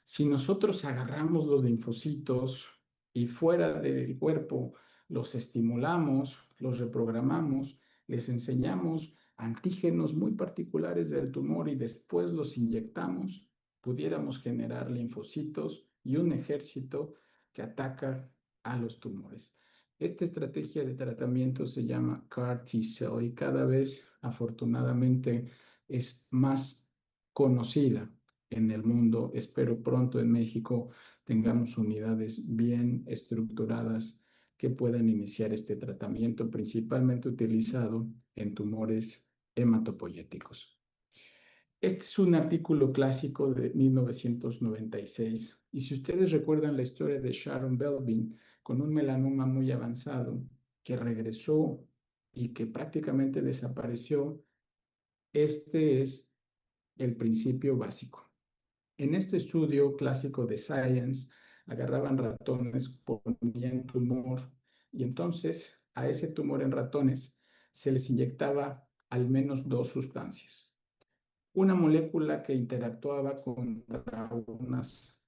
Si nosotros agarramos los linfocitos y fuera del cuerpo los estimulamos, los reprogramamos, les enseñamos antígenos muy particulares del tumor y después los inyectamos, pudiéramos generar linfocitos y un ejército que ataca a los tumores. Esta estrategia de tratamiento se llama CAR T-cell y cada vez, afortunadamente, es más conocida en el mundo. Espero pronto en México tengamos unidades bien estructuradas que puedan iniciar este tratamiento, principalmente utilizado en tumores hematopoyéticos. Este es un artículo clásico de 1996 y si ustedes recuerdan la historia de Sharon Belvin con un melanoma muy avanzado que regresó y que prácticamente desapareció, este es el principio básico. En este estudio clásico de Science, agarraban ratones, ponían tumor y entonces a ese tumor en ratones se les inyectaba al menos dos sustancias. Una molécula que interactuaba contra unas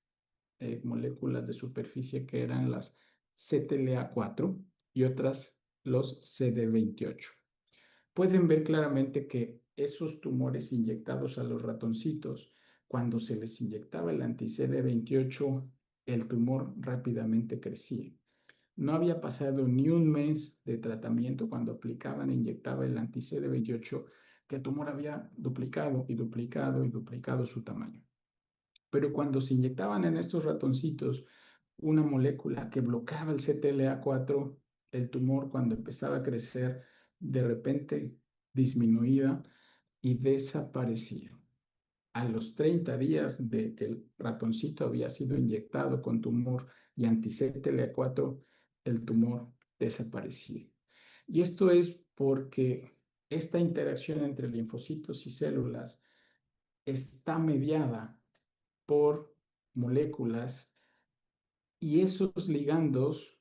moléculas de superficie que eran las CTLA4 y otras los CD28. Pueden ver claramente que esos tumores inyectados a los ratoncitos, cuando se les inyectaba el anti-CD28, el tumor rápidamente crecía. No había pasado ni un mes de tratamiento cuando aplicaban e inyectaban el anti-CD28 que el tumor había duplicado y duplicado y duplicado su tamaño. Pero cuando se inyectaban en estos ratoncitos una molécula que bloqueaba el CTLA4, el tumor cuando empezaba a crecer de repente disminuía y desaparecía. A los 30 días de que el ratoncito había sido inyectado con tumor y anti-CTLA4, el tumor desaparecía. Y esto es porque esta interacción entre linfocitos y células está mediada por moléculas y esos ligandos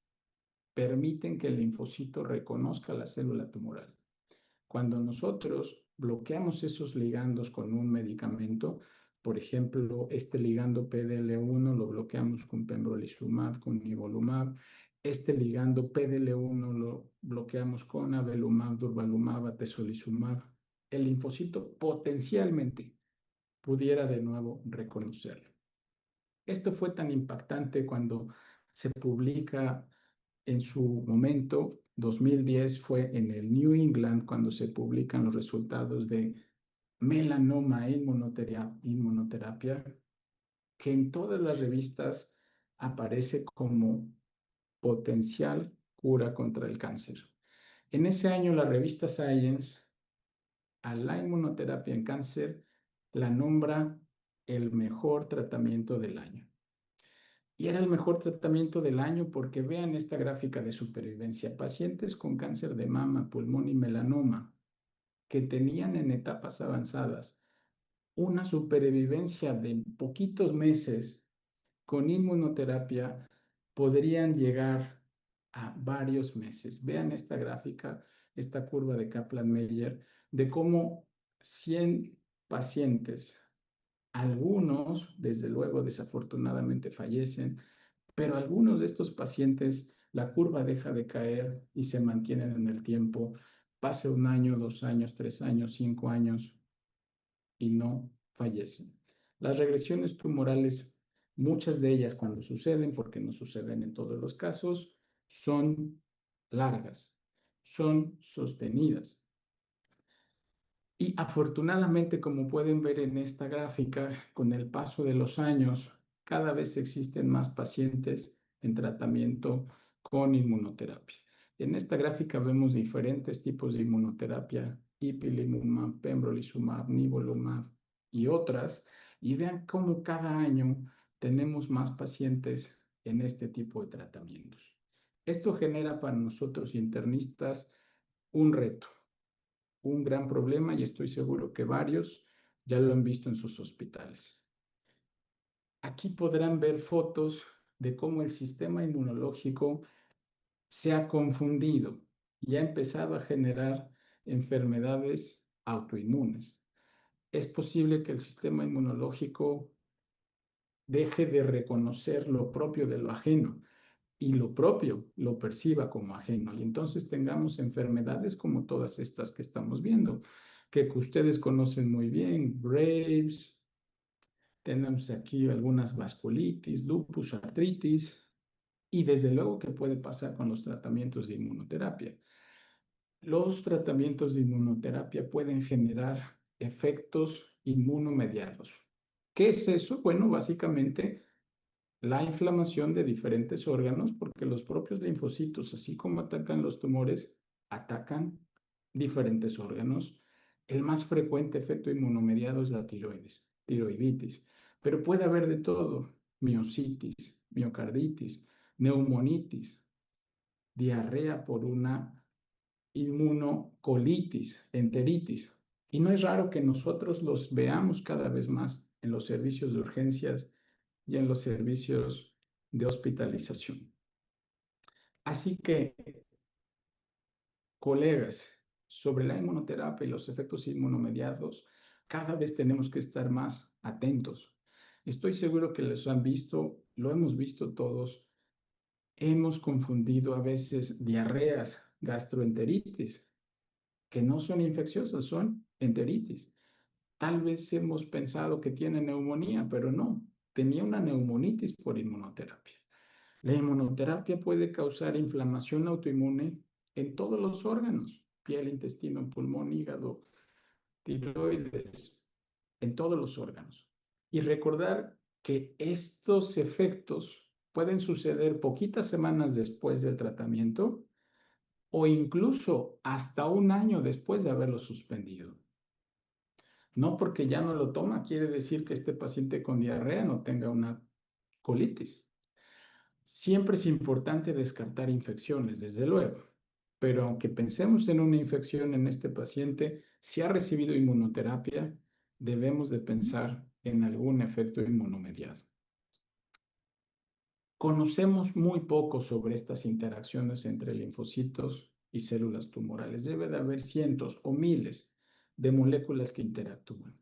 permiten que el linfocito reconozca la célula tumoral. Cuando nosotros bloqueamos esos ligandos con un medicamento, por ejemplo, este ligando PDL1 lo bloqueamos con pembrolizumab, con nivolumab, este ligando PDL1 lo bloqueamos con avelumab, durvalumab, atezolizumab, el linfocito potencialmente pudiera de nuevo reconocerlo. Esto fue tan impactante cuando se publica en su momento, 2010 fue en el New England cuando se publican los resultados de melanoma inmunoterapia, que en todas las revistas aparece como potencial cura contra el cáncer. En ese año la revista Science a la inmunoterapia en cáncer la nombra el mejor tratamiento del año. Y era el mejor tratamiento del año porque vean esta gráfica de supervivencia. Pacientes con cáncer de mama, pulmón y melanoma que tenían en etapas avanzadas una supervivencia de poquitos meses con inmunoterapia podrían llegar a varios meses. Vean esta gráfica, esta curva de Kaplan-Meier, de cómo 100 pacientes, algunos, desde luego, desafortunadamente fallecen, pero algunos de estos pacientes, la curva deja de caer y se mantienen en el tiempo. Pase 1 año, 2 años, 3 años, 5 años y no fallecen. Las regresiones tumorales, muchas de ellas cuando suceden, porque no suceden en todos los casos, son largas, son sostenidas. Y afortunadamente, como pueden ver en esta gráfica, con el paso de los años, cada vez existen más pacientes en tratamiento con inmunoterapia. En esta gráfica vemos diferentes tipos de inmunoterapia, ipilimumab, pembrolizumab, nivolumab y otras, y vean cómo cada año tenemos más pacientes en este tipo de tratamientos. Esto genera para nosotros internistas un reto, un gran problema y estoy seguro que varios ya lo han visto en sus hospitales. Aquí podrán ver fotos de cómo el sistema inmunológico se ha confundido y ha empezado a generar enfermedades autoinmunes. Es posible que el sistema inmunológico deje de reconocer lo propio de lo ajeno y lo propio lo perciba como ajeno. Y entonces tengamos enfermedades como todas estas que estamos viendo, que ustedes conocen muy bien, Graves, tenemos aquí algunas vasculitis, lupus, artritis, y desde luego que puede pasar con los tratamientos de inmunoterapia. Los tratamientos de inmunoterapia pueden generar efectos inmunomediados. ¿Qué es eso? Bueno, básicamente la inflamación de diferentes órganos, porque los propios linfocitos, así como atacan los tumores, atacan diferentes órganos. El más frecuente efecto inmunomediado es la tiroiditis, pero puede haber de todo: miositis, miocarditis, neumonitis, diarrea por una inmunocolitis, enteritis. Y no es raro que nosotros los veamos cada vez más en los servicios de urgencias y en los servicios de hospitalización. Así que, colegas, sobre la inmunoterapia y los efectos inmunomediados, cada vez tenemos que estar más atentos. Estoy seguro que les han visto, lo hemos visto todos, hemos confundido a veces diarreas, gastroenteritis, que no son infecciosas, son enteritis. Tal vez hemos pensado que tiene neumonía, pero no, tenía una neumonitis por inmunoterapia. La inmunoterapia puede causar inflamación autoinmune en todos los órganos, piel, intestino, pulmón, hígado, tiroides, en todos los órganos. Y recordar que estos efectos pueden suceder poquitas semanas después del tratamiento o incluso hasta un año después de haberlo suspendido. No porque ya no lo toma, quiere decir que este paciente con diarrea no tenga una colitis. Siempre es importante descartar infecciones, desde luego, pero aunque pensemos en una infección en este paciente, si ha recibido inmunoterapia, debemos de pensar en algún efecto inmunomediado. Conocemos muy poco sobre estas interacciones entre linfocitos y células tumorales. Debe de haber cientos o miles de moléculas que interactúan.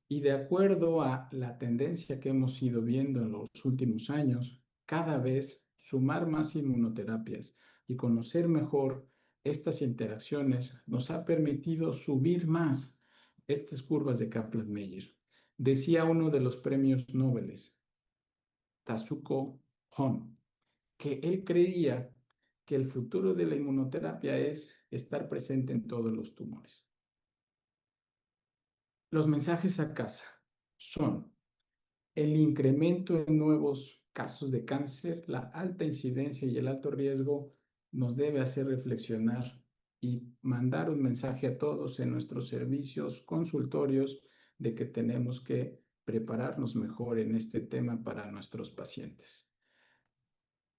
Y de acuerdo a la tendencia que hemos ido viendo en los últimos años, cada vez sumar más inmunoterapias y conocer mejor estas interacciones nos ha permitido subir más estas curvas de Kaplan-Meier. Decía uno de los premios Nobel, Tasuku Hon, que él creía que el futuro de la inmunoterapia es estar presente en todos los tumores. Los mensajes a casa son el incremento en nuevos casos de cáncer, la alta incidencia y el alto riesgo nos debe hacer reflexionar y mandar un mensaje a todos en nuestros servicios, consultorios, de que tenemos que prepararnos mejor en este tema para nuestros pacientes.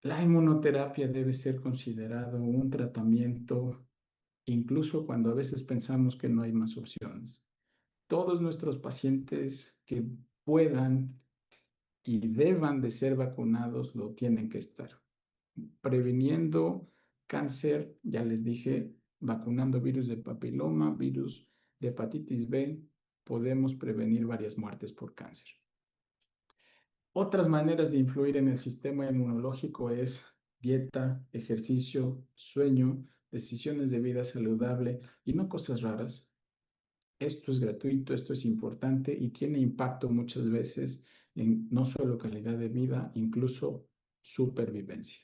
La inmunoterapia debe ser considerado un tratamiento, incluso cuando a veces pensamos que no hay más opciones. Todos nuestros pacientes que puedan y deban de ser vacunados lo tienen que estar. Previniendo cáncer, ya les dije, vacunando virus de papiloma, virus de hepatitis B, podemos prevenir varias muertes por cáncer. Otras maneras de influir en el sistema inmunológico es dieta, ejercicio, sueño, decisiones de vida saludable y no cosas raras. Esto es gratuito, esto es importante y tiene impacto muchas veces en no solo calidad de vida, incluso supervivencia.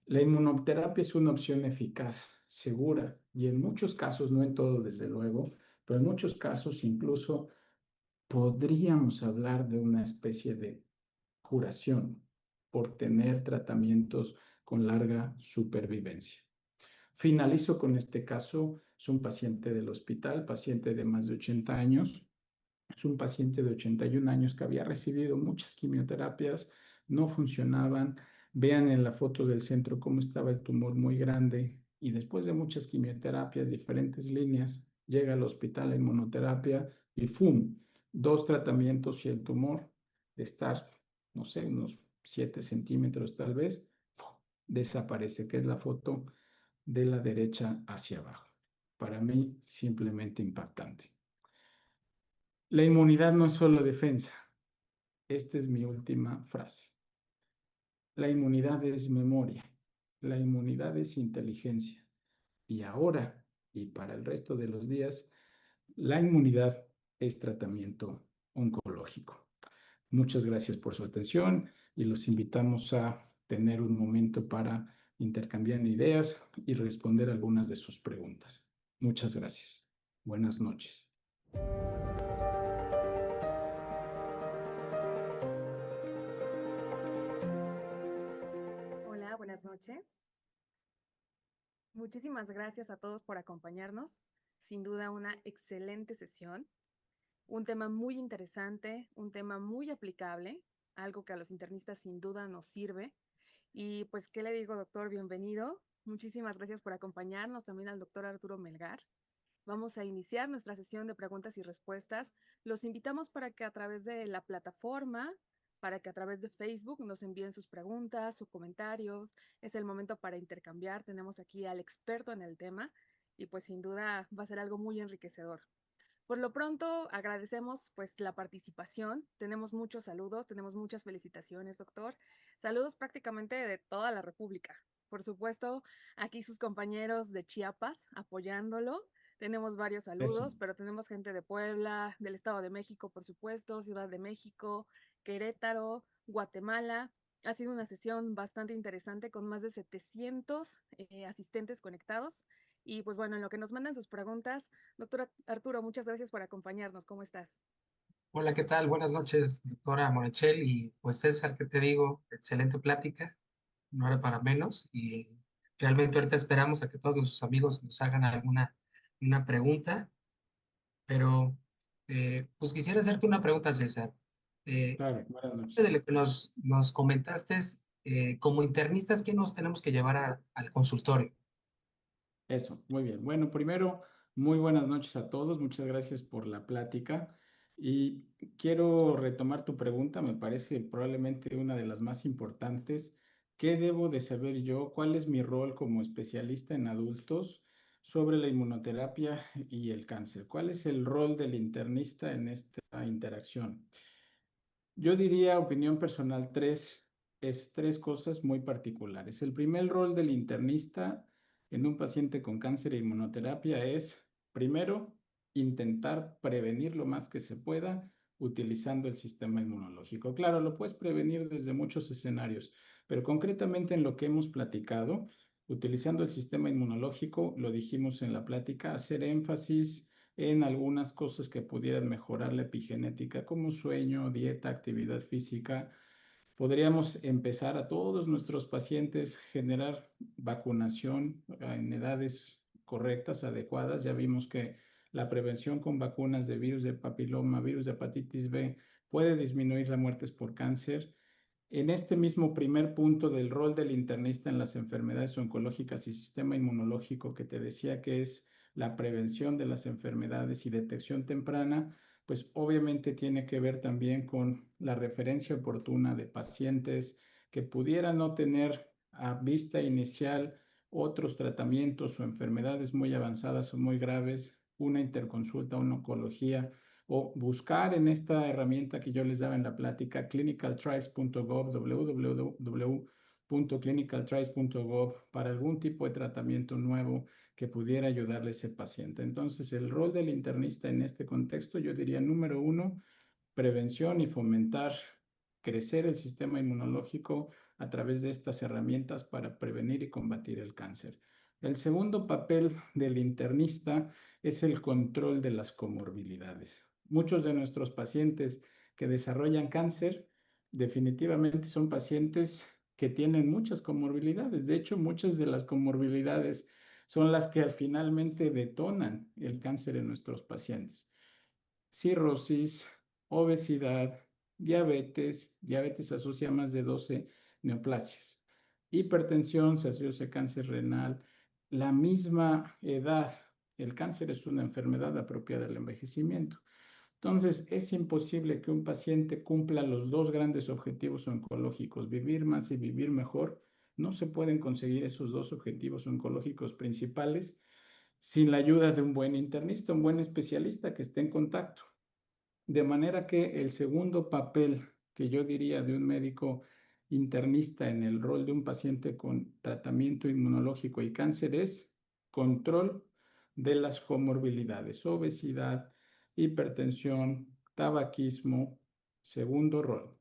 La inmunoterapia es una opción eficaz, segura y en muchos casos, no en todo desde luego, pero en muchos casos incluso podríamos hablar de una especie de curación por tener tratamientos con larga supervivencia. Finalizo con este caso. Es un paciente del hospital, paciente de más de 80 años. Es un paciente de 81 años que había recibido muchas quimioterapias, no funcionaban. Vean en la foto del centro cómo estaba el tumor muy grande y después de muchas quimioterapias, diferentes líneas, llega al hospital en inmunoterapia y ¡fum! 2 tratamientos y el tumor de estar, no sé, unos 7 centímetros tal vez, ¡fum! Desaparece, que es la foto de la derecha hacia abajo. Para mí, simplemente impactante. La inmunidad no es solo defensa. Esta es mi última frase. La inmunidad es memoria. La inmunidad es inteligencia. Y ahora, y para el resto de los días, la inmunidad es tratamiento oncológico. Muchas gracias por su atención y los invitamos a tener un momento para intercambiar ideas y responder algunas de sus preguntas. Muchas gracias. Buenas noches. Hola, buenas noches. Muchísimas gracias a todos por acompañarnos. Sin duda una excelente sesión. Un tema muy interesante, un tema muy aplicable, algo que a los internistas sin duda nos sirve. Y pues, ¿qué le digo, doctor? Bienvenido. Muchísimas gracias por acompañarnos, también al doctor Arturo Melgar. Vamos a iniciar nuestra sesión de preguntas y respuestas. Los invitamos para que a través de la plataforma, para que a través de Facebook nos envíen sus preguntas, sus comentarios. Es el momento para intercambiar. Tenemos aquí al experto en el tema y pues sin duda va a ser algo muy enriquecedor. Por lo pronto, agradecemos pues la participación. Tenemos muchos saludos, tenemos muchas felicitaciones, doctor. Saludos prácticamente de toda la República. Por supuesto, aquí sus compañeros de Chiapas apoyándolo. Tenemos varios Eso. saludos, pero tenemos gente de Puebla, del Estado de México, por supuesto, Ciudad de México, Querétaro, Guatemala. Ha sido una sesión bastante interesante con más de 700 asistentes conectados. Y pues bueno, en lo que nos mandan sus preguntas, doctor Arturo, muchas gracias por acompañarnos. ¿Cómo estás? Hola, ¿qué tal? Buenas noches, doctora Monachel. Y pues César, ¿qué te digo? Excelente plática, no era para menos. Y realmente ahorita esperamos a que todos nuestros amigos nos hagan alguna una pregunta, pero pues quisiera hacerte una pregunta, César. Claro, buenas De noches. lo que nos comentaste, como internistas, ¿qué nos tenemos que llevar al consultorio? Eso, muy bien. Bueno, primero, muy buenas noches a todos. Muchas gracias por la plática. Y quiero retomar tu pregunta, me parece probablemente una de las más importantes. ¿Qué debo de saber yo? ¿Cuál es mi rol como especialista en adultos sobre la inmunoterapia y el cáncer? ¿Cuál es el rol del internista en esta interacción? Yo diría, opinión personal, tres cosas muy particulares. El primer rol del internista en un paciente con cáncer e inmunoterapia es, primero, intentar prevenir lo más que se pueda utilizando el sistema inmunológico. Claro, lo puedes prevenir desde muchos escenarios, pero concretamente en lo que hemos platicado, utilizando el sistema inmunológico, lo dijimos en la plática, hacer énfasis en algunas cosas que pudieran mejorar la epigenética, como sueño, dieta, actividad física. Podríamos empezar a todos nuestros pacientes generar vacunación en edades correctas, adecuadas. Ya vimos que la prevención con vacunas de virus de papiloma, virus de hepatitis B, puede disminuir las muertes por cáncer. En este mismo primer punto del rol del internista en las enfermedades oncológicas y sistema inmunológico que te decía que es la prevención de las enfermedades y detección temprana, pues obviamente tiene que ver también con la referencia oportuna de pacientes que pudieran no tener a vista inicial otros tratamientos o enfermedades muy avanzadas o muy graves, una interconsulta, una oncología o buscar en esta herramienta que yo les daba en la plática, clinicaltrials.gov, www.clinicaltrials.gov, para algún tipo de tratamiento nuevo que pudiera ayudarle a ese paciente. Entonces, el rol del internista en este contexto, yo diría, número uno, prevención y fomentar crecer el sistema inmunológico a través de estas herramientas para prevenir y combatir el cáncer. El segundo papel del internista es el control de las comorbilidades. Muchos de nuestros pacientes que desarrollan cáncer definitivamente son pacientes que tienen muchas comorbilidades. De hecho, muchas de las comorbilidades son las que finalmente detonan el cáncer en nuestros pacientes. Cirrosis, obesidad, diabetes se asocia a más de 12 neoplasias, hipertensión se asocia a cáncer renal, la misma edad. El cáncer es una enfermedad apropiada del envejecimiento. Entonces, es imposible que un paciente cumpla los dos grandes objetivos oncológicos, vivir más y vivir mejor. No se pueden conseguir esos dos objetivos oncológicos principales sin la ayuda de un buen internista, un buen especialista que esté en contacto. De manera que el segundo papel que yo diría de un médico internista en el rol de un paciente con tratamiento inmunológico y cáncer es control de las comorbilidades, obesidad, hipertensión, tabaquismo, segundo rol.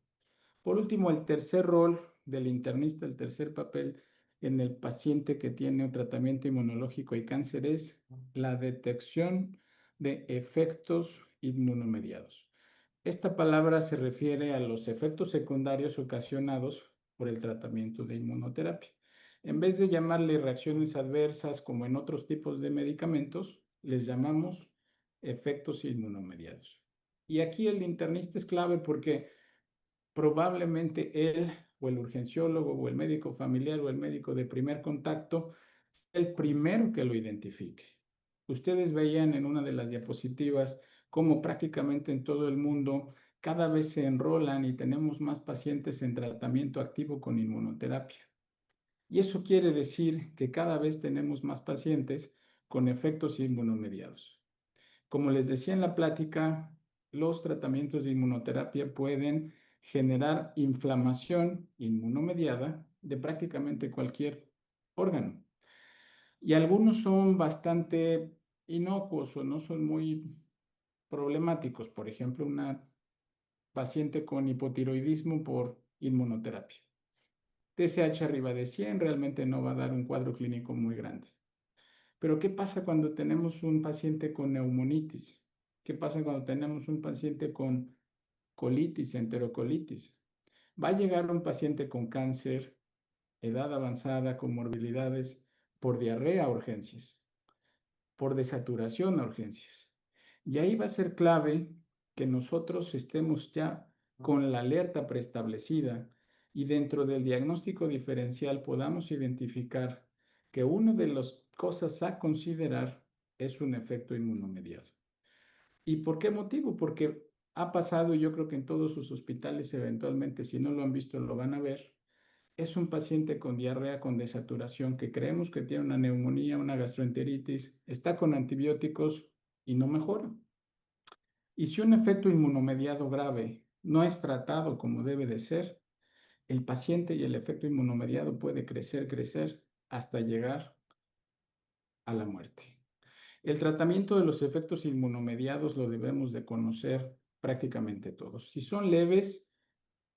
Por último, el tercer rol del internista, el tercer papel en el paciente que tiene un tratamiento inmunológico y cáncer es la detección de efectos inmunomediados. Esta palabra se refiere a los efectos secundarios ocasionados por el tratamiento de inmunoterapia. En vez de llamarle reacciones adversas como en otros tipos de medicamentos, les llamamos efectos inmunomediados. Y aquí el internista es clave porque probablemente él o el urgenciólogo o el médico familiar o el médico de primer contacto el primero que lo identifique. Ustedes veían en una de las diapositivas cómo prácticamente en todo el mundo cada vez se enrolan y tenemos más pacientes en tratamiento activo con inmunoterapia. Y eso quiere decir que cada vez tenemos más pacientes con efectos inmunomediados. Como les decía en la plática, los tratamientos de inmunoterapia pueden generar inflamación inmunomediada de prácticamente cualquier órgano. Y algunos son bastante inocuos o no son muy problemáticos. Por ejemplo, una paciente con hipotiroidismo por inmunoterapia. TSH arriba de 100 realmente no va a dar un cuadro clínico muy grande. Pero ¿qué pasa cuando tenemos un paciente con neumonitis? ¿Qué pasa cuando tenemos un paciente con colitis, enterocolitis? Va a llegar un paciente con cáncer, edad avanzada, comorbilidades, por diarrea a urgencias, por desaturación a urgencias. Y ahí va a ser clave que nosotros estemos ya con la alerta preestablecida y dentro del diagnóstico diferencial podamos identificar que una de las cosas a considerar es un efecto inmunomediado. ¿Y por qué motivo? Porque ha pasado, y yo creo que en todos sus hospitales eventualmente, si no lo han visto, lo van a ver, es un paciente con diarrea con desaturación que creemos que tiene una neumonía, una gastroenteritis, está con antibióticos y no mejora. Y si un efecto inmunomediado grave no es tratado como debe de ser, el paciente y el efecto inmunomediado puede crecer hasta llegar a la muerte. El tratamiento de los efectos inmunomediados lo debemos de conocer prácticamente todos. Si son leves,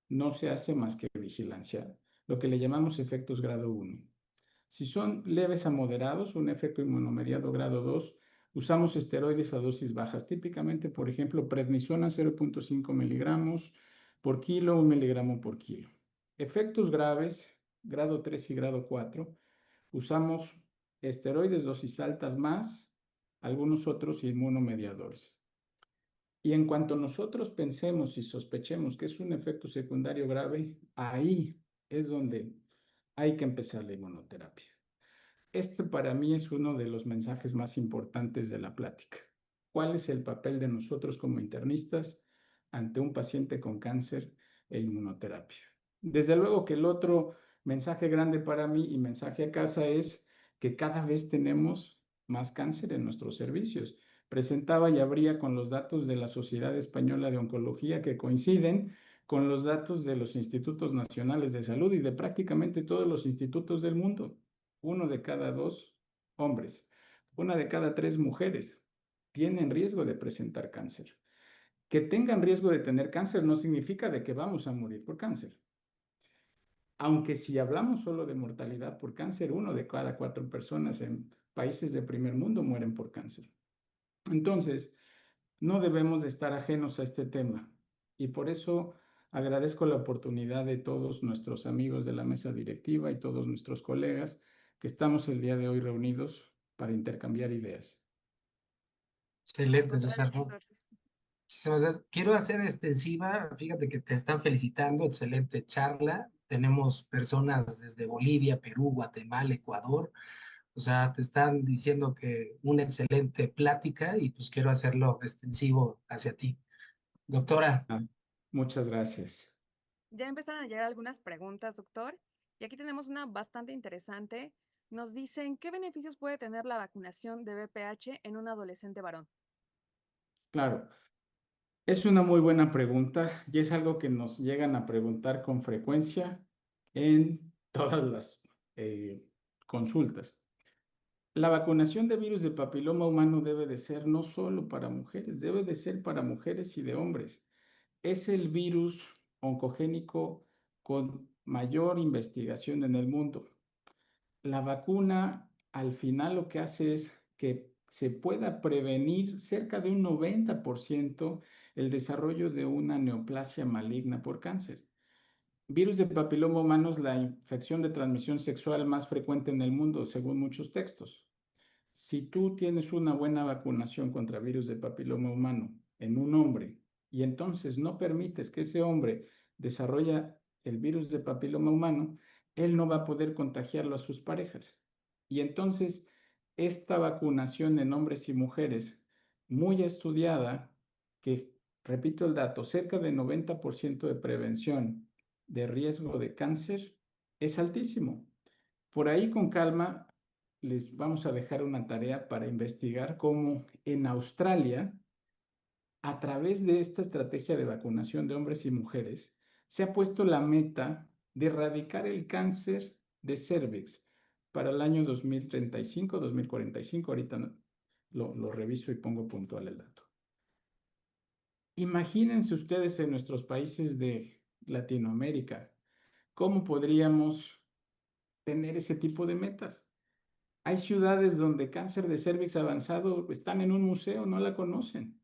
no se hace más que vigilancia, lo que le llamamos efectos grado 1. Si son leves a moderados, un efecto inmunomediado grado 2, usamos esteroides a dosis bajas, típicamente, por ejemplo, prednisona 0.5 miligramos por kilo, 1 miligramo por kilo. Efectos graves, grado 3 y grado 4, usamos esteroides dosis altas más algunos otros inmunomediadores. Y en cuanto nosotros pensemos y sospechemos que es un efecto secundario grave, ahí es donde hay que empezar la inmunoterapia. Este para mí es uno de los mensajes más importantes de la plática. ¿Cuál es el papel de nosotros como internistas ante un paciente con cáncer e inmunoterapia? Desde luego que el otro mensaje grande para mí y mensaje a casa es que cada vez tenemos más cáncer en nuestros servicios. Presentaba y abría con los datos de la Sociedad Española de Oncología que coinciden con los datos de los institutos nacionales de salud y de prácticamente todos los institutos del mundo. 1 de cada 2 hombres, 1 de cada 3 mujeres tienen riesgo de presentar cáncer. Que tengan riesgo de tener cáncer no significa de que vamos a morir por cáncer. Aunque si hablamos solo de mortalidad por cáncer, 1 de cada 4 personas en países de primer mundo mueren por cáncer. Entonces, no debemos de estar ajenos a este tema y por eso agradezco la oportunidad de todos nuestros amigos de la mesa directiva y todos nuestros colegas que estamos el día de hoy reunidos para intercambiar ideas. Excelente, César. Muchísimas gracias. Quiero hacer extensiva, fíjate que te están felicitando, excelente charla. Tenemos personas desde Bolivia, Perú, Guatemala, Ecuador. O sea, te están diciendo que una excelente plática y pues quiero hacerlo extensivo hacia ti. Doctora. Muchas gracias. Ya empezaron a llegar algunas preguntas, doctor, y aquí tenemos una bastante interesante. Nos dicen, ¿qué beneficios puede tener la vacunación de VPH en un adolescente varón? Claro, es una muy buena pregunta y es algo que nos llegan a preguntar con frecuencia en todas las consultas. La vacunación de virus de papiloma humano debe de ser no solo para mujeres, debe de ser para mujeres y de hombres. Es el virus oncogénico con mayor investigación en el mundo. La vacuna al final lo que hace es que se pueda prevenir cerca de un 90% el desarrollo de una neoplasia maligna por cáncer. Virus de papiloma humano es la infección de transmisión sexual más frecuente en el mundo, según muchos textos. Si tú tienes una buena vacunación contra virus de papiloma humano en un hombre y entonces no permites que ese hombre desarrolle el virus de papiloma humano, él no va a poder contagiarlo a sus parejas. Y entonces, esta vacunación en hombres y mujeres, muy estudiada, que, repito el dato, cerca de 90% de prevención de riesgo de cáncer, es altísimo. Por ahí, con calma, les vamos a dejar una tarea para investigar cómo en Australia, a través de esta estrategia de vacunación de hombres y mujeres, se ha puesto la meta de erradicar el cáncer de cérvix para el año 2035, 2045. Ahorita lo reviso y pongo puntual el dato. Imagínense ustedes en nuestros países de Latinoamérica, ¿cómo podríamos tener ese tipo de metas? Hay ciudades donde cáncer de cérvix avanzado están en un museo, no la conocen.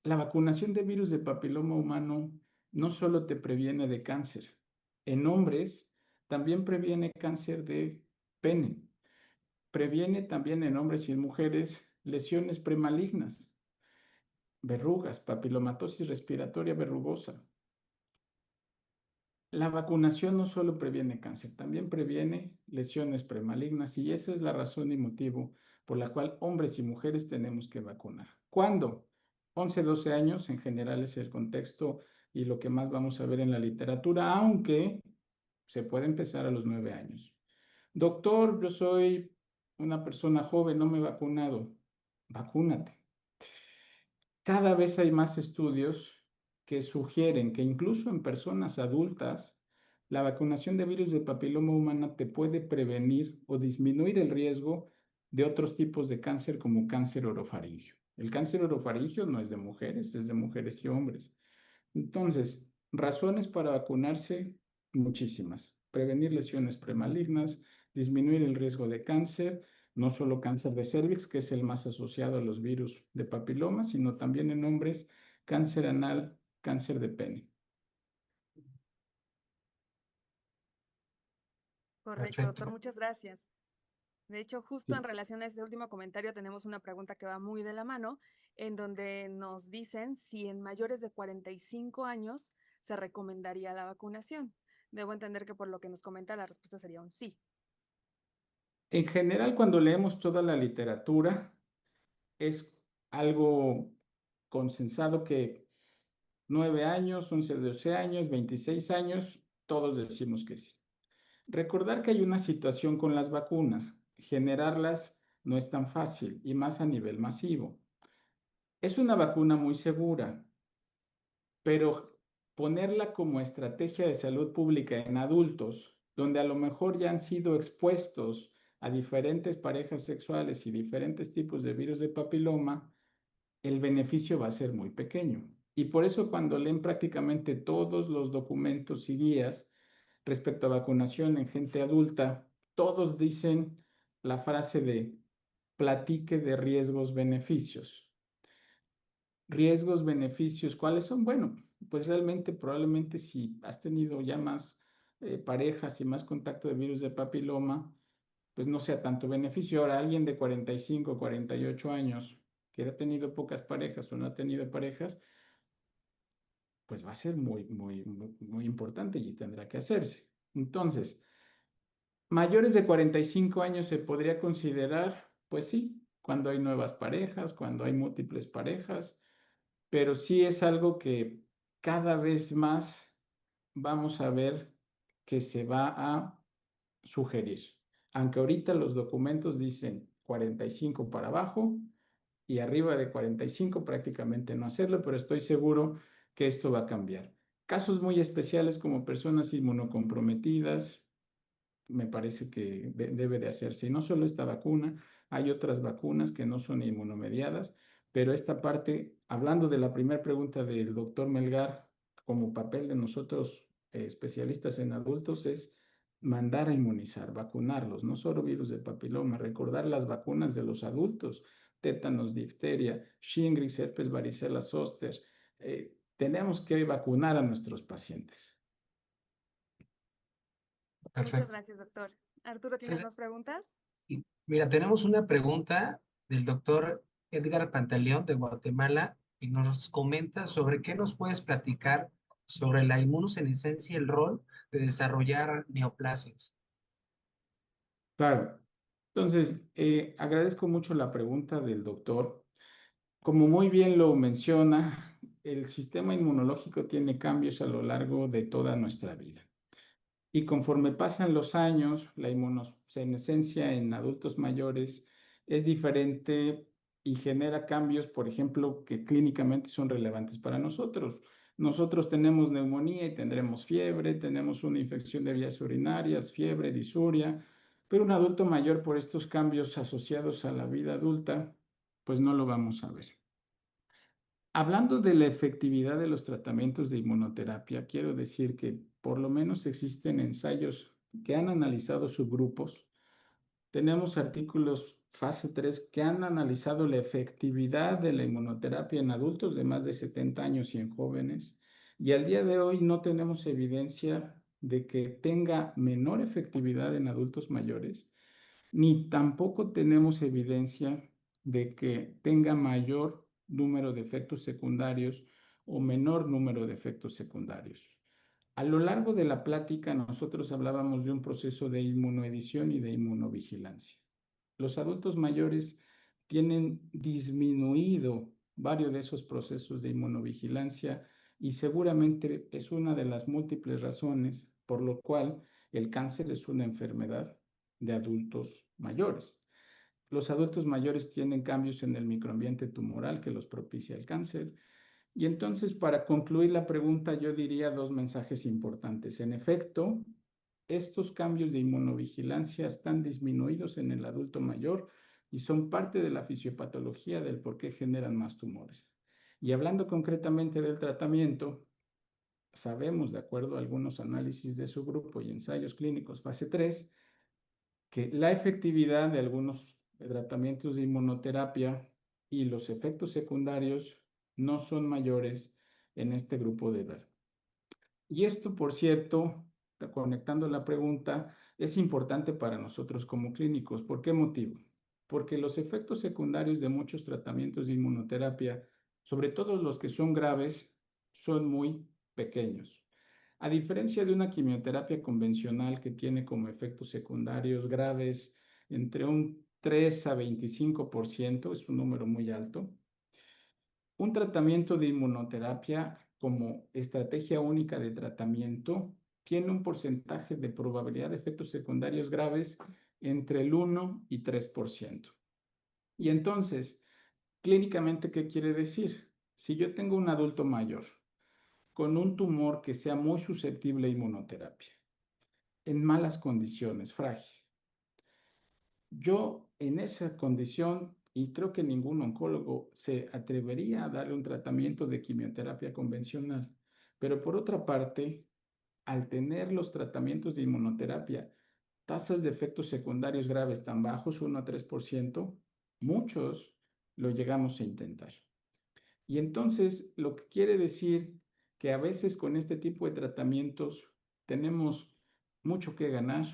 La vacunación de virus de papiloma humano no solo te previene de cáncer, en hombres también previene cáncer de pene, previene también en hombres y en mujeres lesiones premalignas, verrugas, papilomatosis respiratoria verrugosa. La vacunación no solo previene cáncer, también previene lesiones premalignas y esa es la razón y motivo por la cual hombres y mujeres tenemos que vacunar. ¿Cuándo? 11, 12 años en general es el contexto y lo que más vamos a ver en la literatura, aunque se puede empezar a los 9 años. Doctor, yo soy una persona joven, no me he vacunado. Vacúnate. Cada vez hay más estudios que sugieren que incluso en personas adultas, la vacunación de virus de papiloma humana te puede prevenir o disminuir el riesgo de otros tipos de cáncer como cáncer orofaringio. El cáncer orofaringio no es de mujeres, es de mujeres y hombres. Entonces, razones para vacunarse, muchísimas. Prevenir lesiones premalignas, disminuir el riesgo de cáncer, no solo cáncer de cérvix, que es el más asociado a los virus de papiloma, sino también en hombres, cáncer anal, cáncer de pene. Correcto, Perfecto. doctor, muchas gracias. De hecho, justo en relación a este último comentario, tenemos una pregunta que va muy de la mano, en donde nos dicen si en mayores de 45 años se recomendaría la vacunación. Debo entender que por lo que nos comenta, la respuesta sería un sí. En general, cuando leemos toda la literatura, es algo consensado que 9 años, 11, 12 años, 26 años, todos decimos que sí. Recordar que hay una situación con las vacunas. Generarlas no es tan fácil y más a nivel masivo. Es una vacuna muy segura, pero ponerla como estrategia de salud pública en adultos, donde a lo mejor ya han sido expuestos a diferentes parejas sexuales y diferentes tipos de virus de papiloma, el beneficio va a ser muy pequeño. Y por eso cuando leen prácticamente todos los documentos y guías respecto a vacunación en gente adulta, todos dicen la frase de platique de riesgos-beneficios. Riesgos, beneficios, ¿cuáles son? Bueno, pues realmente probablemente si has tenido ya más parejas y más contacto de virus de papiloma, pues no sea tanto beneficio. Ahora, alguien de 45, 48 años que ha tenido pocas parejas o no ha tenido parejas, pues va a ser muy importante y tendrá que hacerse. Entonces, mayores de 45 años se podría considerar, pues sí, cuando hay nuevas parejas, cuando hay múltiples parejas, pero sí es algo que cada vez más vamos a ver que se va a sugerir. Aunque ahorita los documentos dicen 45 para abajo y arriba de 45 prácticamente no hacerlo, pero estoy seguro que esto va a cambiar. Casos muy especiales como personas inmunocomprometidas, me parece que debe de hacerse. Y no solo esta vacuna, hay otras vacunas que no son inmunomediadas, pero esta parte, hablando de la primera pregunta del doctor Melgar, como papel de nosotros especialistas en adultos, es mandar a inmunizar, vacunarlos, no solo virus de papiloma, recordar las vacunas de los adultos, tétanos, difteria, Shingrix, herpes, varicela, zóster. Tenemos que vacunar a nuestros pacientes. Muchas Perfecto. gracias, doctor. Arturo, ¿tienes más preguntas? Y mira, tenemos una pregunta del doctor Edgar Pantaleón de Guatemala y nos comenta sobre qué nos puedes platicar sobre la inmunosenescencia y el rol de desarrollar neoplasias. Claro. Entonces, agradezco mucho la pregunta del doctor. Como muy bien lo menciona, el sistema inmunológico tiene cambios a lo largo de toda nuestra vida. Y conforme pasan los años, la inmunosenescencia en adultos mayores es diferente y genera cambios, por ejemplo, que clínicamente son relevantes para nosotros. Nosotros tenemos neumonía y tendremos fiebre, tenemos una infección de vías urinarias, fiebre, disuria, pero un adulto mayor por estos cambios asociados a la vida adulta, pues no lo vamos a ver. Hablando de la efectividad de los tratamientos de inmunoterapia, quiero decir que por lo menos existen ensayos que han analizado subgrupos. Tenemos artículos fase 3 que han analizado la efectividad de la inmunoterapia en adultos de más de 70 años y en jóvenes. Y al día de hoy no tenemos evidencia de que tenga menor efectividad en adultos mayores, ni tampoco tenemos evidencia de que tenga mayor número de efectos secundarios o menor número de efectos secundarios. A lo largo de la plática nosotros hablábamos de un proceso de inmunoedición y de inmunovigilancia. Los adultos mayores tienen disminuido varios de esos procesos de inmunovigilancia y seguramente es una de las múltiples razones por lo cual el cáncer es una enfermedad de adultos mayores. Los adultos mayores tienen cambios en el microambiente tumoral que los propicia el cáncer. Y entonces, para concluir la pregunta, yo diría dos mensajes importantes. En efecto, estos cambios de inmunovigilancia están disminuidos en el adulto mayor y son parte de la fisiopatología del por qué generan más tumores. Y hablando concretamente del tratamiento, sabemos, de acuerdo a algunos análisis de su grupo y ensayos clínicos fase 3, que la efectividad de algunos tratamientos de inmunoterapia y los efectos secundarios no son mayores en este grupo de edad. Y esto, por cierto, conectando la pregunta, es importante para nosotros como clínicos. ¿Por qué motivo? Porque los efectos secundarios de muchos tratamientos de inmunoterapia, sobre todo los que son graves, son muy pequeños. A diferencia de una quimioterapia convencional que tiene como efectos secundarios graves entre un 3 a 25%, es un número muy alto, un tratamiento de inmunoterapia como estrategia única de tratamiento tiene un porcentaje de probabilidad de efectos secundarios graves entre el 1 y 3%. Y entonces, clínicamente, ¿qué quiere decir? Si yo tengo un adulto mayor con un tumor que sea muy susceptible a inmunoterapia, en malas condiciones, frágil, yo en esa condición, y creo que ningún oncólogo se atrevería a darle un tratamiento de quimioterapia convencional, pero por otra parte, al tener los tratamientos de inmunoterapia, tasas de efectos secundarios graves tan bajos, 1 a 3%, muchos lo llegamos a intentar. Y entonces, lo que quiere decir que a veces con este tipo de tratamientos tenemos mucho que ganar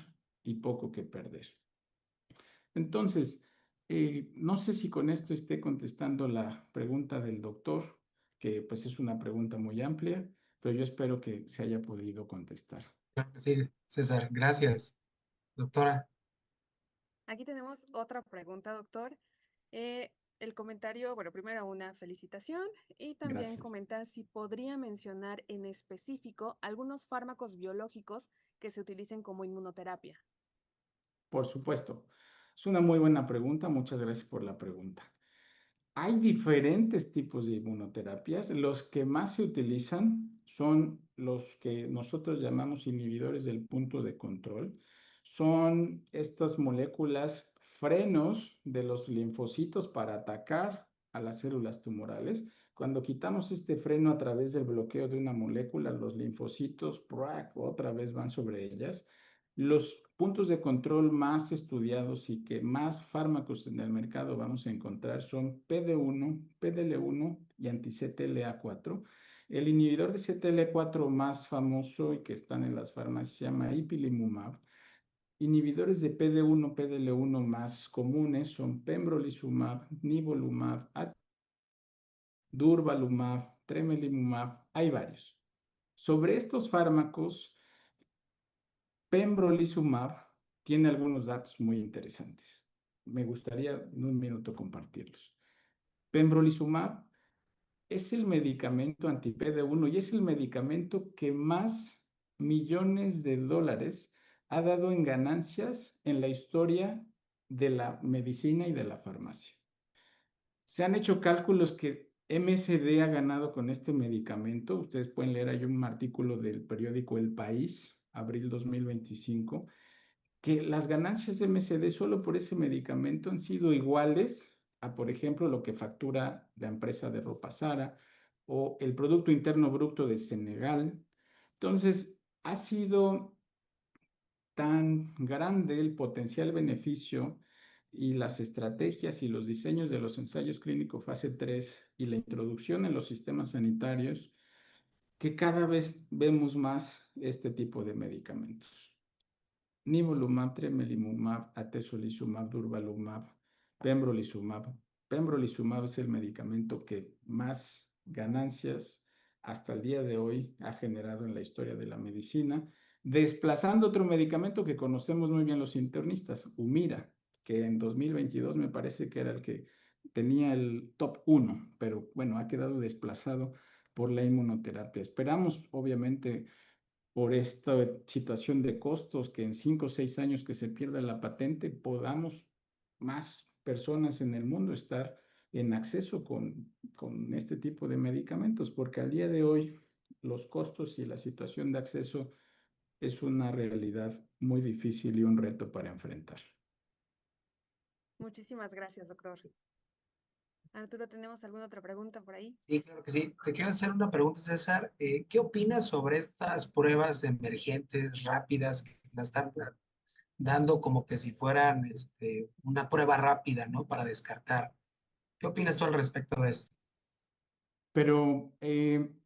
y poco que perder. Entonces, no sé si con esto esté contestando la pregunta del doctor, que pues es una pregunta muy amplia, pero yo espero que se haya podido contestar. Claro que sí, César, gracias. Doctora, Aquí tenemos otra pregunta, doctor. El comentario, bueno, primero una felicitación y también Gracias. comentar si podría mencionar en específico algunos fármacos biológicos que se utilicen como inmunoterapia. Por supuesto. Es una muy buena pregunta. Muchas gracias por la pregunta. Hay diferentes tipos de inmunoterapias. Los que más se utilizan son los que nosotros llamamos inhibidores del punto de control. Son estas moléculas frenos de los linfocitos para atacar a las células tumorales. Cuando quitamos este freno a través del bloqueo de una molécula, los linfocitos otra vez van sobre ellas. Los puntos de control más estudiados y que más fármacos en el mercado vamos a encontrar son PD1, PDL1 y anti-CTLA4. El inhibidor de CTLA4 más famoso y que están en las farmacias se llama ipilimumab. Inhibidores de PD1, PDL1 más comunes son pembrolizumab, nivolumab, durvalumab, tremelimumab, hay varios. Sobre estos fármacos, Pembrolizumab tiene algunos datos muy interesantes. Me gustaría en un minuto compartirlos. Pembrolizumab es el medicamento anti-PD1 y es el medicamento que más millones de dólares ha dado en ganancias en la historia de la medicina y de la farmacia. Se han hecho cálculos que MSD ha ganado con este medicamento. Ustedes pueden leer, hay un artículo del periódico El País, abril 2025, que las ganancias de MSD solo por ese medicamento han sido iguales a, por ejemplo, lo que factura la empresa de ropa Zara o el Producto Interno Bruto de Senegal. Entonces, ha sido tan grande el potencial beneficio y las estrategias y los diseños de los ensayos clínicos fase 3 y la introducción en los sistemas sanitarios que cada vez vemos más este tipo de medicamentos. Nivolumab, tremelimumab, atezolizumab, durvalumab, pembrolizumab. Pembrolizumab es el medicamento que más ganancias hasta el día de hoy ha generado en la historia de la medicina, desplazando otro medicamento que conocemos muy bien los internistas, Humira, que en 2022 me parece que era el que tenía el top 1, pero bueno, ha quedado desplazado por la inmunoterapia. Esperamos, obviamente, por esta situación de costos, que en 5 o 6 años que se pierda la patente, podamos más personas en el mundo estar en acceso con este tipo de medicamentos, porque al día de hoy los costos y la situación de acceso es una realidad muy difícil y un reto para enfrentar. Muchísimas gracias, doctor. Arturo, ¿tenemos alguna otra pregunta por ahí? Sí, claro que sí. Te quiero hacer una pregunta, César. ¿Qué opinas sobre estas pruebas emergentes, rápidas, que las están dando como que si fueran una prueba rápida, ¿no? Para descartar. ¿Qué opinas tú al respecto de eso? Pero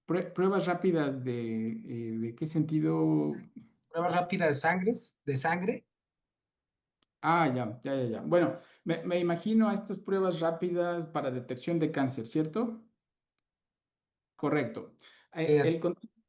pruebas rápidas ¿de qué sentido? Pruebas rápidas de sangre. Ya. Bueno, me imagino a estas pruebas rápidas para detección de cáncer, ¿cierto? Correcto. Es,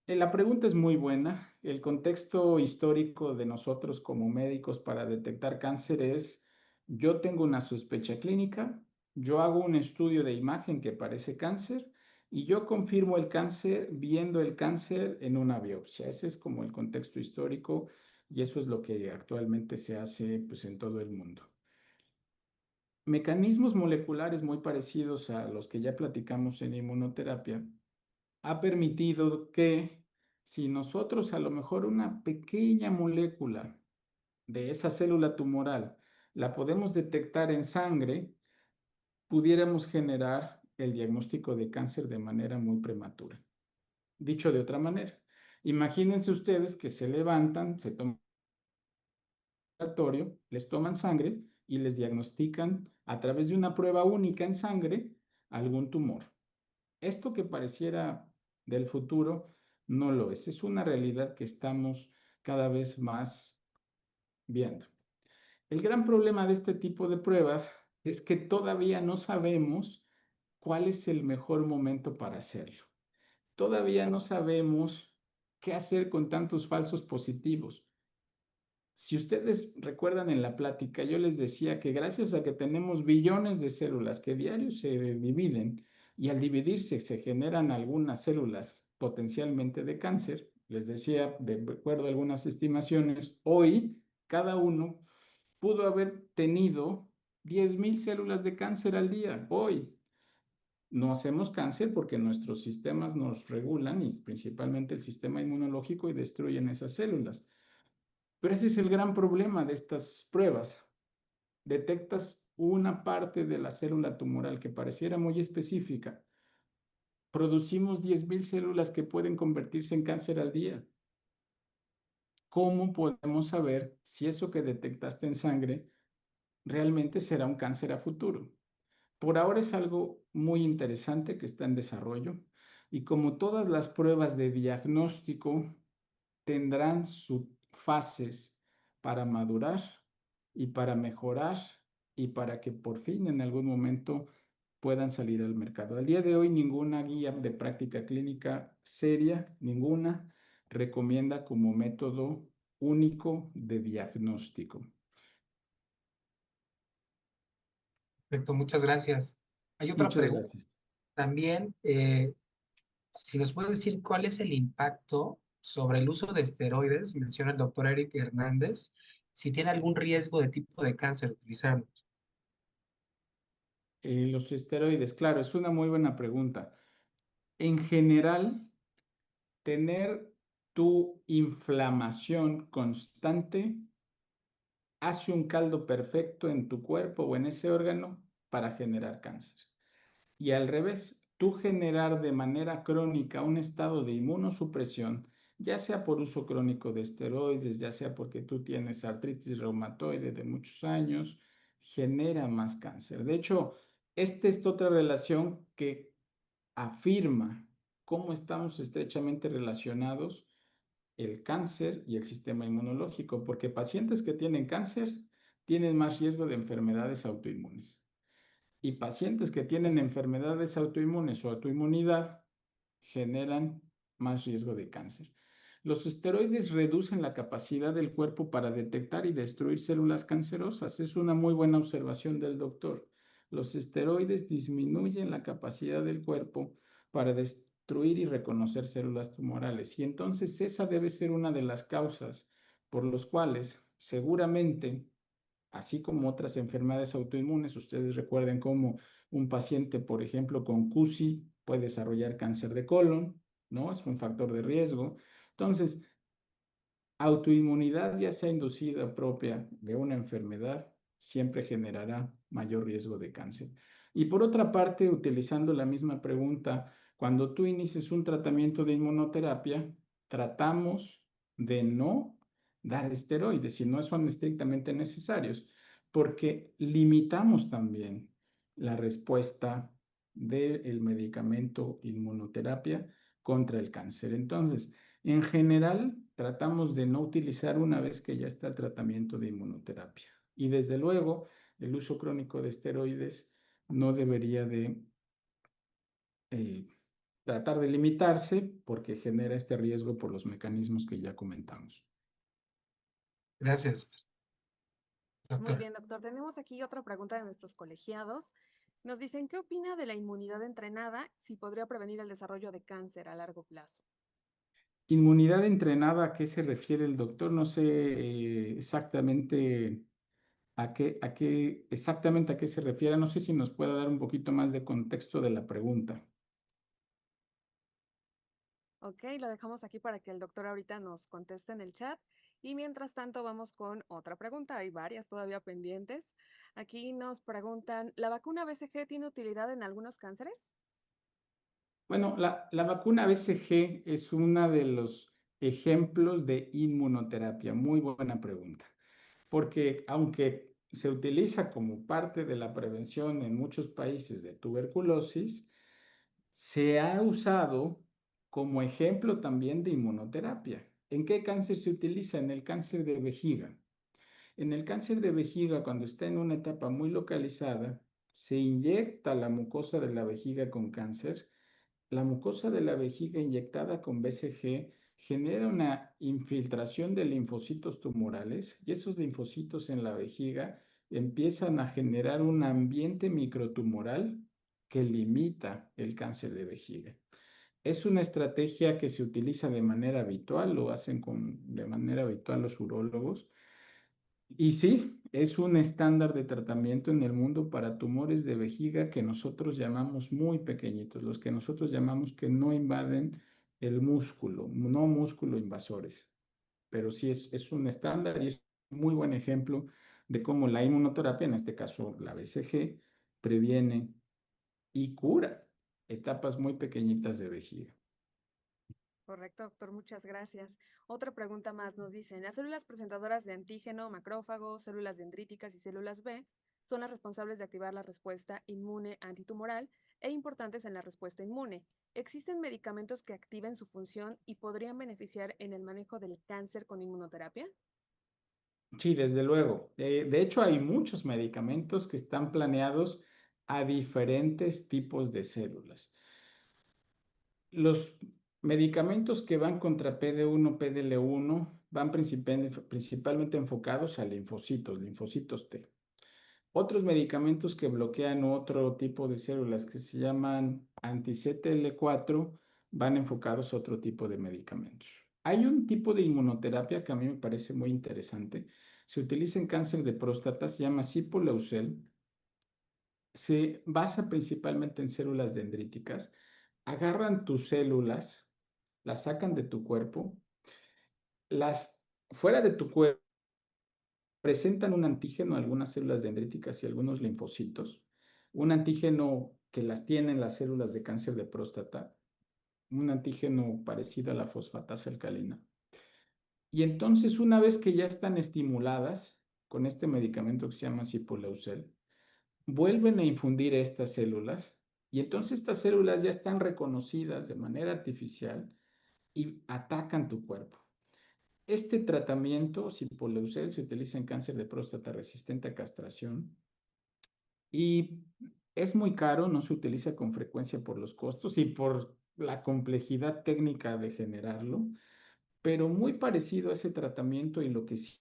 La pregunta es muy buena. El contexto histórico de nosotros como médicos para detectar cáncer es, yo tengo una sospecha clínica, yo hago un estudio de imagen que parece cáncer y yo confirmo el cáncer viendo el cáncer en una biopsia. Ese es como el contexto histórico y eso es lo que actualmente se hace pues, en todo el mundo. Mecanismos moleculares muy parecidos a los que ya platicamos en inmunoterapia ha permitido que si nosotros a lo mejor una pequeña molécula de esa célula tumoral la podemos detectar en sangre, pudiéramos generar el diagnóstico de cáncer de manera muy prematura. Dicho de otra manera, imagínense ustedes que se levantan, se toman laboratorio, les toman sangre y les diagnostican a través de una prueba única en sangre algún tumor. Esto que pareciera del futuro no lo es. Es una realidad que estamos cada vez más viendo. El gran problema de este tipo de pruebas es que todavía no sabemos cuál es el mejor momento para hacerlo. Todavía no sabemos qué hacer con tantos falsos positivos. Si ustedes recuerdan en la plática, yo les decía que gracias a que tenemos billones de células que diario se dividen y al dividirse se generan algunas células potencialmente de cáncer, les decía, de acuerdo a algunas estimaciones, hoy cada uno pudo haber tenido 10,000 células de cáncer al día, hoy. No hacemos cáncer porque nuestros sistemas nos regulan y principalmente el sistema inmunológico y destruyen esas células. Pero ese es el gran problema de estas pruebas. Detectas una parte de la célula tumoral que pareciera muy específica. Producimos 10,000 células que pueden convertirse en cáncer al día. ¿Cómo podemos saber si eso que detectaste en sangre realmente será un cáncer a futuro? Por ahora es algo muy interesante que está en desarrollo y como todas las pruebas de diagnóstico tendrán sus fases para madurar y para mejorar y para que por fin en algún momento puedan salir al mercado. Al día de hoy ninguna guía de práctica clínica seria, ninguna, recomienda como método único de diagnóstico. Perfecto, muchas gracias. Hay otra Muchas pregunta gracias. también. Si nos puede decir cuál es el impacto sobre el uso de esteroides, menciona el doctor Eric Hernández, si tiene algún riesgo de tipo de cáncer utilizarlos. Los esteroides, claro, es una muy buena pregunta. En general, tener tu inflamación constante hace un caldo perfecto en tu cuerpo o en ese órgano para generar cáncer. Y al revés, tú generar de manera crónica un estado de inmunosupresión, ya sea por uso crónico de esteroides, ya sea porque tú tienes artritis reumatoide de muchos años, genera más cáncer. De hecho, esta es otra relación que afirma cómo estamos estrechamente relacionados el cáncer y el sistema inmunológico, porque pacientes que tienen cáncer tienen más riesgo de enfermedades autoinmunes. Y pacientes que tienen enfermedades autoinmunes o autoinmunidad generan más riesgo de cáncer. Los esteroides reducen la capacidad del cuerpo para detectar y destruir células cancerosas. Es una muy buena observación del doctor. Los esteroides disminuyen la capacidad del cuerpo para destruir y reconocer células tumorales. Y entonces esa debe ser una de las causas por las cuales seguramente, así como otras enfermedades autoinmunes, ustedes recuerden cómo un paciente, por ejemplo, con CUSI puede desarrollar cáncer de colon, ¿no? Es un factor de riesgo. Entonces, autoinmunidad, ya sea inducida o propia de una enfermedad, siempre generará mayor riesgo de cáncer. Y por otra parte, utilizando la misma pregunta, cuando tú inicies un tratamiento de inmunoterapia, tratamos de no dar esteroides si no son estrictamente necesarios, porque limitamos también la respuesta del medicamento inmunoterapia contra el cáncer. Entonces, en general, tratamos de no utilizar una vez que ya está el tratamiento de inmunoterapia. Y desde luego, el uso crónico de esteroides no debería de tratar de limitarse porque genera este riesgo por los mecanismos que ya comentamos. Gracias, Muy doctor. bien, doctor. Tenemos aquí otra pregunta de nuestros colegiados. Nos dicen, ¿qué opina de la inmunidad entrenada si podría prevenir el desarrollo de cáncer a largo plazo? Inmunidad entrenada, ¿a qué se refiere el doctor? No sé exactamente exactamente a qué se refiere. No sé si nos puede dar un poquito más de contexto de la pregunta. Ok, lo dejamos aquí para que el doctor ahorita nos conteste en el chat. Y mientras tanto, vamos con otra pregunta. Hay varias todavía pendientes. Aquí nos preguntan, ¿la vacuna BCG tiene utilidad en algunos cánceres? Bueno, la vacuna BCG es uno de los ejemplos de inmunoterapia. Muy buena pregunta, porque aunque se utiliza como parte de la prevención en muchos países de tuberculosis, se ha usado como ejemplo también de inmunoterapia. ¿En qué cáncer se utiliza? En el cáncer de vejiga. En el cáncer de vejiga, cuando está en una etapa muy localizada, se inyecta la mucosa de la vejiga con cáncer. La mucosa de la vejiga inyectada con BCG genera una infiltración de linfocitos tumorales y esos linfocitos en la vejiga empiezan a generar un ambiente microtumoral que limita el cáncer de vejiga. Es una estrategia que se utiliza de manera habitual, lo hacen de manera habitual los urólogos. Y sí, es un estándar de tratamiento en el mundo para tumores de vejiga que nosotros llamamos muy pequeñitos, los que nosotros llamamos que no invaden el músculo, no músculo invasores. Pero sí es un estándar y es un muy buen ejemplo de cómo la inmunoterapia, en este caso la BCG, previene y cura etapas muy pequeñitas de vejiga. Correcto, doctor, muchas gracias. Otra pregunta más nos dicen, las células presentadoras de antígeno, macrófagos, células dendríticas y células B son las responsables de activar la respuesta inmune antitumoral e importantes en la respuesta inmune. ¿Existen medicamentos que activen su función y podrían beneficiar en el manejo del cáncer con inmunoterapia? Sí, desde luego. De hecho, hay muchos medicamentos que están planeados a diferentes tipos de células. Los medicamentos que van contra PD1, PDL1 van principalmente enfocados a linfocitos T. Otros medicamentos que bloquean otro tipo de células que se llaman anti-CTL4 van enfocados a otro tipo de medicamentos. Hay un tipo de inmunoterapia que a mí me parece muy interesante. Se utiliza en cáncer de próstata, se llama Sipuleucel. Se basa principalmente en células dendríticas. Agarran tus células, las sacan de tu cuerpo, fuera de tu cuerpo presentan un antígeno, algunas células dendríticas y algunos linfocitos, un antígeno que las tienen las células de cáncer de próstata, un antígeno parecido a la fosfatasa alcalina. Y entonces, una vez que ya están estimuladas con este medicamento que se llama Sipuleucel, vuelven a infundir estas células y entonces estas células ya están reconocidas de manera artificial y atacan tu cuerpo. Este tratamiento, Sipuleucel, se utiliza en cáncer de próstata resistente a castración y es muy caro, no se utiliza con frecuencia por los costos y por la complejidad técnica de generarlo, pero muy parecido a ese tratamiento y lo que sí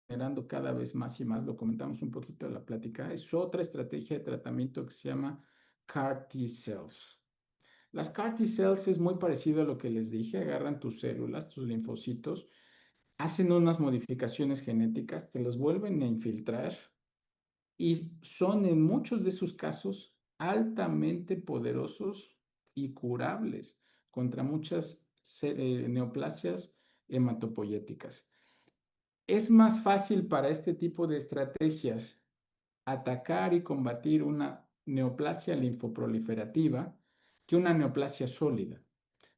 generando cada vez más y más, lo comentamos un poquito en la plática, es otra estrategia de tratamiento que se llama CAR T cells. Las CAR T cells es muy parecido a lo que les dije, agarran tus células, tus linfocitos, hacen unas modificaciones genéticas, te los vuelven a infiltrar y son en muchos de sus casos altamente poderosos y curables contra muchas neoplasias hematopoyéticas. Es más fácil para este tipo de estrategias atacar y combatir una neoplasia linfoproliferativa que una neoplasia sólida,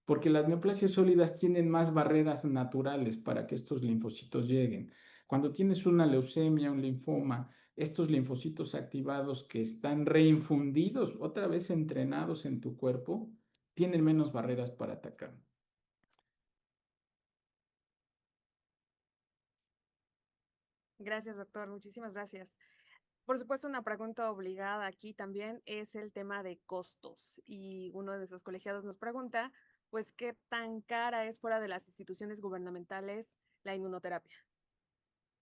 porque las neoplasias sólidas tienen más barreras naturales para que estos linfocitos lleguen. Cuando tienes una leucemia, un linfoma, estos linfocitos activados que están reinfundidos, otra vez entrenados en tu cuerpo, tienen menos barreras para atacar. Gracias, doctor. Muchísimas gracias. Por supuesto, una pregunta obligada aquí también es el tema de costos. Y uno de nuestros colegiados nos pregunta, pues, ¿qué tan cara es fuera de las instituciones gubernamentales la inmunoterapia?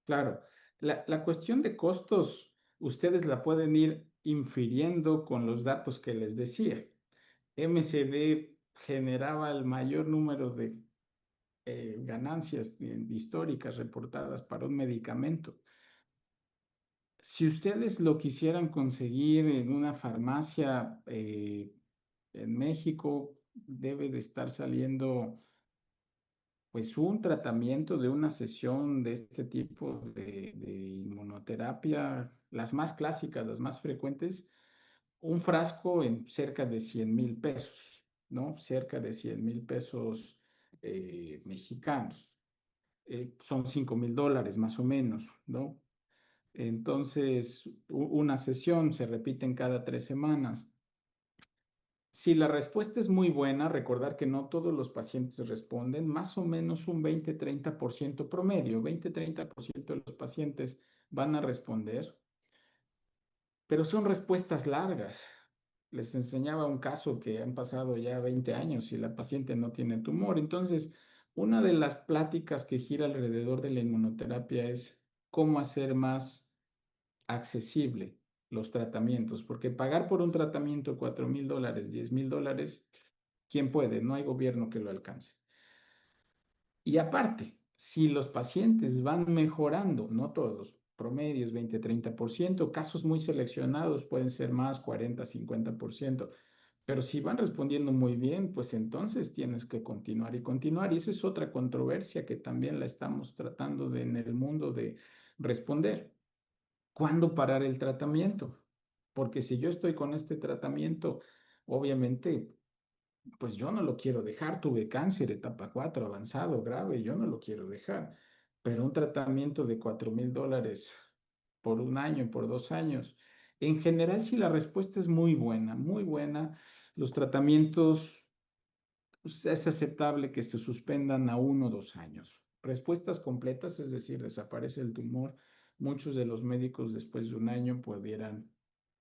Claro, la cuestión de costos, ustedes la pueden ir infiriendo con los datos que les decía. MCD generaba el mayor número de ganancias históricas reportadas para un medicamento. Si ustedes lo quisieran conseguir en una farmacia en México, debe de estar saliendo pues un tratamiento de una sesión de este tipo de inmunoterapia, las más clásicas, las más frecuentes, un frasco en cerca de 100,000 pesos, ¿no? Cerca de 100,000 pesos mexicanos. Son $5,000 más o menos, ¿no? Entonces, una sesión se repite en cada 3 semanas. Si la respuesta es muy buena, recordar que no todos los pacientes responden, más o menos un 20-30% promedio, 20-30% de los pacientes van a responder, pero son respuestas largas. Les enseñaba un caso que han pasado ya 20 años y la paciente no tiene tumor. Entonces, una de las pláticas que gira alrededor de la inmunoterapia es cómo hacer más accesible los tratamientos, porque pagar por un tratamiento $4,000, $10,000, ¿quién puede? No hay gobierno que lo alcance. Y aparte, si los pacientes van mejorando, no todos, promedios 20-30%, casos muy seleccionados pueden ser más 40-50%, pero si van respondiendo muy bien, pues entonces tienes que continuar y continuar. Y esa es otra controversia que también la estamos tratando en el mundo de responder. ¿Cuándo parar el tratamiento? Porque si yo estoy con este tratamiento, obviamente, pues yo no lo quiero dejar. Tuve cáncer, etapa 4, avanzado, grave, yo no lo quiero dejar. Pero un tratamiento de $4,000 por un año, por 2 años. En general, si la respuesta es muy buena, los tratamientos pues, es aceptable que se suspendan a 1 o 2 años. Respuestas completas, es decir, desaparece el tumor, muchos de los médicos después de un año pudieran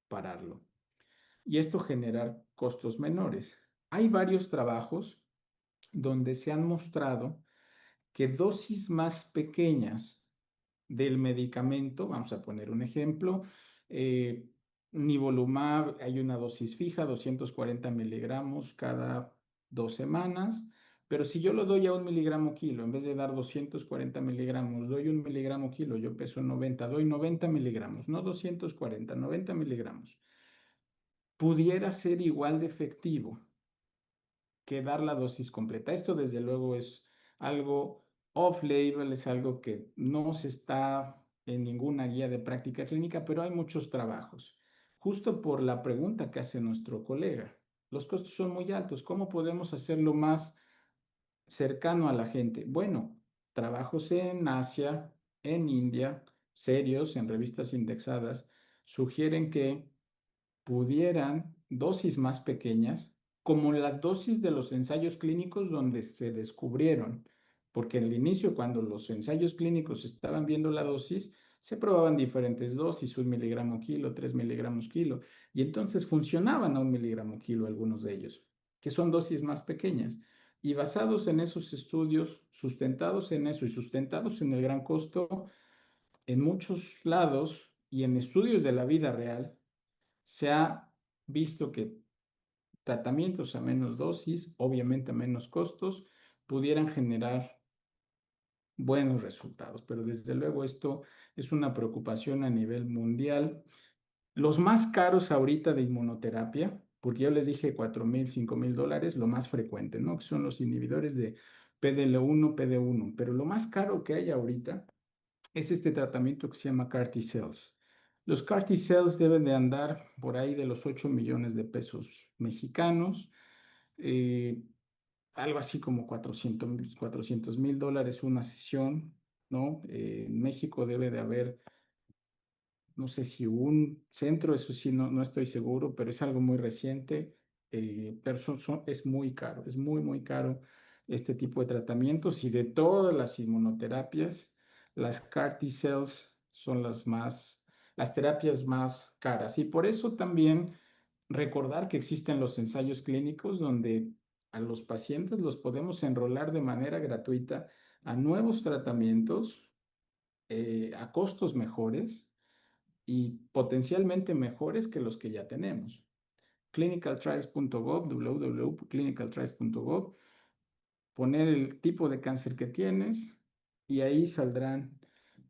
pararlo. Y esto generar costos menores. Hay varios trabajos donde se han mostrado que dosis más pequeñas del medicamento, vamos a poner un ejemplo, nivolumab, hay una dosis fija, 240 miligramos cada 2 semanas, pero si yo lo doy a 1 miligramo kilo, en vez de dar 240 miligramos, doy 1 miligramo kilo, yo peso 90, doy 90 miligramos, no 240, 90 miligramos, pudiera ser igual de efectivo que dar la dosis completa. Esto desde luego es algo off-label, es algo que no se está en ninguna guía de práctica clínica, pero hay muchos trabajos. Justo por la pregunta que hace nuestro colega, los costos son muy altos, ¿cómo podemos hacerlo más cercano a la gente? Bueno, trabajos en Asia, en India, serios, en revistas indexadas, sugieren que pudieran dosis más pequeñas, como las dosis de los ensayos clínicos donde se descubrieron, porque en el inicio, cuando los ensayos clínicos estaban viendo la dosis, se probaban diferentes dosis, 1 miligramo kilo, 3 miligramos kilo, y entonces funcionaban a 1 miligramo kilo algunos de ellos, que son dosis más pequeñas. Y basados en esos estudios, sustentados en eso y sustentados en el gran costo, en muchos lados y en estudios de la vida real, se ha visto que tratamientos a menos dosis, obviamente a menos costos, pudieran generar buenos resultados, pero desde luego esto es una preocupación a nivel mundial. Los más caros ahorita de inmunoterapia, porque yo les dije $4,000, $5,000, lo más frecuente, ¿no? Que son los inhibidores de PDL1, PD1, pero lo más caro que hay ahorita es este tratamiento que se llama CAR T-cells. Los CAR T-cells deben de andar por ahí de los 8 millones de pesos mexicanos, eh, algo así como $400,000 una sesión, ¿no? En México debe de haber, no sé si un centro, eso sí, no estoy seguro, pero es algo muy reciente, pero es muy caro, es muy, muy caro este tipo de tratamientos, y de todas las inmunoterapias, las CAR T-cells son las terapias más caras. Y por eso también recordar que existen los ensayos clínicos donde a los pacientes los podemos enrolar de manera gratuita a nuevos tratamientos, a costos mejores y potencialmente mejores que los que ya tenemos. Clinicaltrials.gov, www.clinicaltrials.gov, poner el tipo de cáncer que tienes y ahí saldrán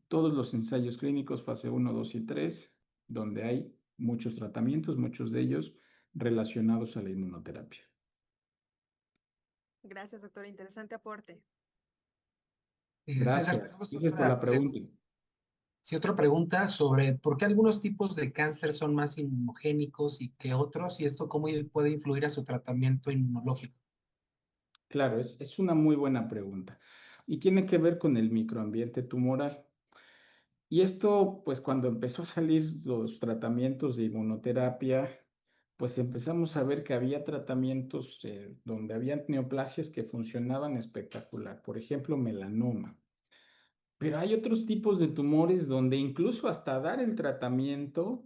todos los ensayos clínicos fase 1, 2 y 3, donde hay muchos tratamientos, muchos de ellos relacionados a la inmunoterapia. Gracias, doctor. Interesante aporte. César, Gracias. tenemos Gracias por la pregunta. sí, otra pregunta sobre por qué algunos tipos de cáncer son más inmunogénicos y que otros, y esto cómo puede influir a su tratamiento inmunológico. Claro, es una muy buena pregunta y tiene que ver con el microambiente tumoral. Y esto, pues cuando empezó a salir los tratamientos de inmunoterapia, pues empezamos a ver que había tratamientos donde había neoplasias que funcionaban espectacular, por ejemplo, melanoma. Pero hay otros tipos de tumores donde incluso hasta dar el tratamiento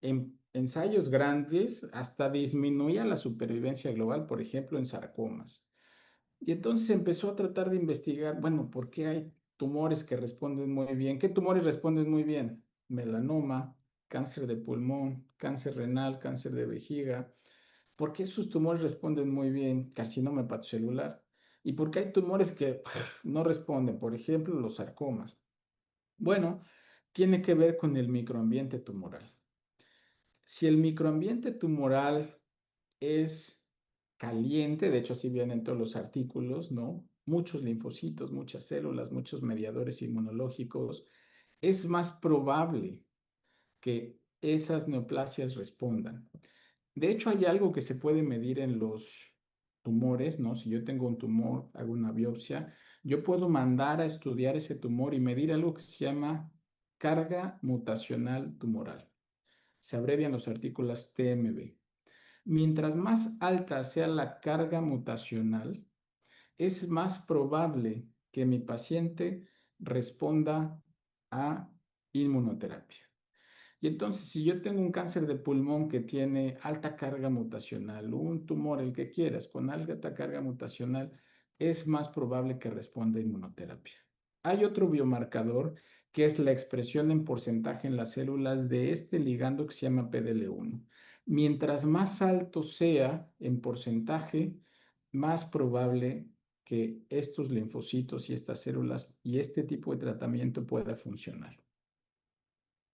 en ensayos grandes, hasta disminuía la supervivencia global, por ejemplo, en sarcomas. Y entonces empezó a tratar de investigar, bueno, ¿por qué hay tumores que responden muy bien? ¿Qué tumores responden muy bien? Melanoma, cáncer de pulmón, cáncer renal, cáncer de vejiga. ¿Por qué esos tumores responden muy bien? Carcinoma hepatocelular. ¿Y por qué hay tumores que no responden? Por ejemplo, los sarcomas. Bueno, tiene que ver con el microambiente tumoral. Si el microambiente tumoral es caliente, de hecho así vienen todos los artículos, ¿no? Muchos linfocitos, muchas células, muchos mediadores inmunológicos, es más probable que esas neoplasias respondan. De hecho, hay algo que se puede medir en los tumores, ¿no? Si yo tengo un tumor, hago una biopsia, yo puedo mandar a estudiar ese tumor y medir algo que se llama carga mutacional tumoral. Se abrevian los artículos TMB. Mientras más alta sea la carga mutacional, es más probable que mi paciente responda a inmunoterapia. Y entonces, si yo tengo un cáncer de pulmón que tiene alta carga mutacional, un tumor, el que quieras, con alta carga mutacional, es más probable que responda a inmunoterapia. Hay otro biomarcador que es la expresión en porcentaje en las células de este ligando que se llama PDL1. Mientras más alto sea en porcentaje, más probable que estos linfocitos y estas células y este tipo de tratamiento pueda funcionar.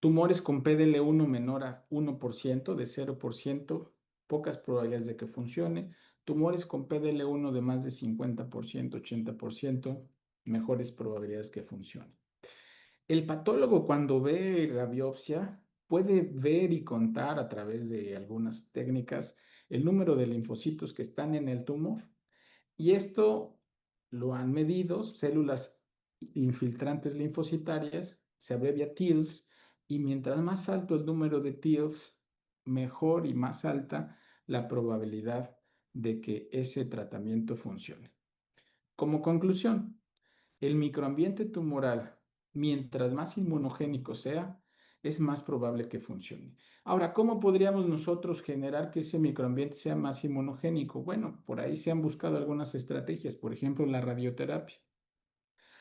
Tumores con PDL1 menor a 1%, de 0%, pocas probabilidades de que funcione. Tumores con PDL1 de más de 50%, 80%, mejores probabilidades que funcione. El patólogo, cuando ve la biopsia, puede ver y contar a través de algunas técnicas el número de linfocitos que están en el tumor. Y esto lo han medido, células infiltrantes linfocitarias, se abrevia TILs, y mientras más alto el número de TILs, mejor y más alta la probabilidad de que ese tratamiento funcione. Como conclusión, el microambiente tumoral, mientras más inmunogénico sea, es más probable que funcione. Ahora, ¿cómo podríamos nosotros generar que ese microambiente sea más inmunogénico? Bueno, por ahí se han buscado algunas estrategias, por ejemplo, la radioterapia.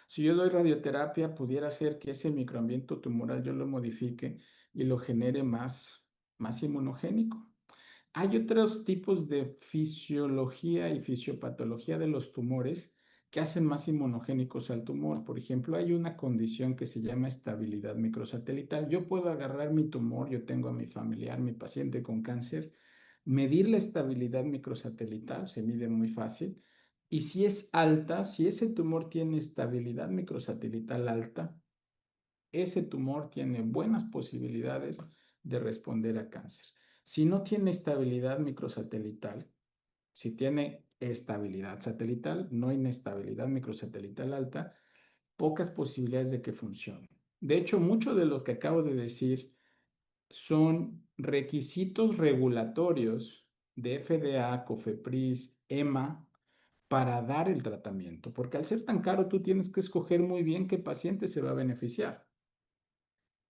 Si yo doy radioterapia, pudiera ser que ese microambiente tumoral yo lo modifique y lo genere más inmunogénico. Hay otros tipos de fisiología y fisiopatología de los tumores que hacen más inmunogénicos al tumor. Por ejemplo, hay una condición que se llama estabilidad microsatelital. Yo puedo agarrar mi tumor, yo tengo a mi familiar, mi paciente con cáncer, medir la estabilidad microsatelital, se mide muy fácil, y si es alta, si ese tumor tiene estabilidad microsatelital alta, ese tumor tiene buenas posibilidades de responder a cáncer. Si no tiene estabilidad microsatelital, si tiene estabilidad satelital, no inestabilidad microsatelital alta, pocas posibilidades de que funcione. De hecho, mucho de lo que acabo de decir son requisitos regulatorios de FDA, COFEPRIS, EMA, para dar el tratamiento, porque al ser tan caro tú tienes que escoger muy bien qué paciente se va a beneficiar.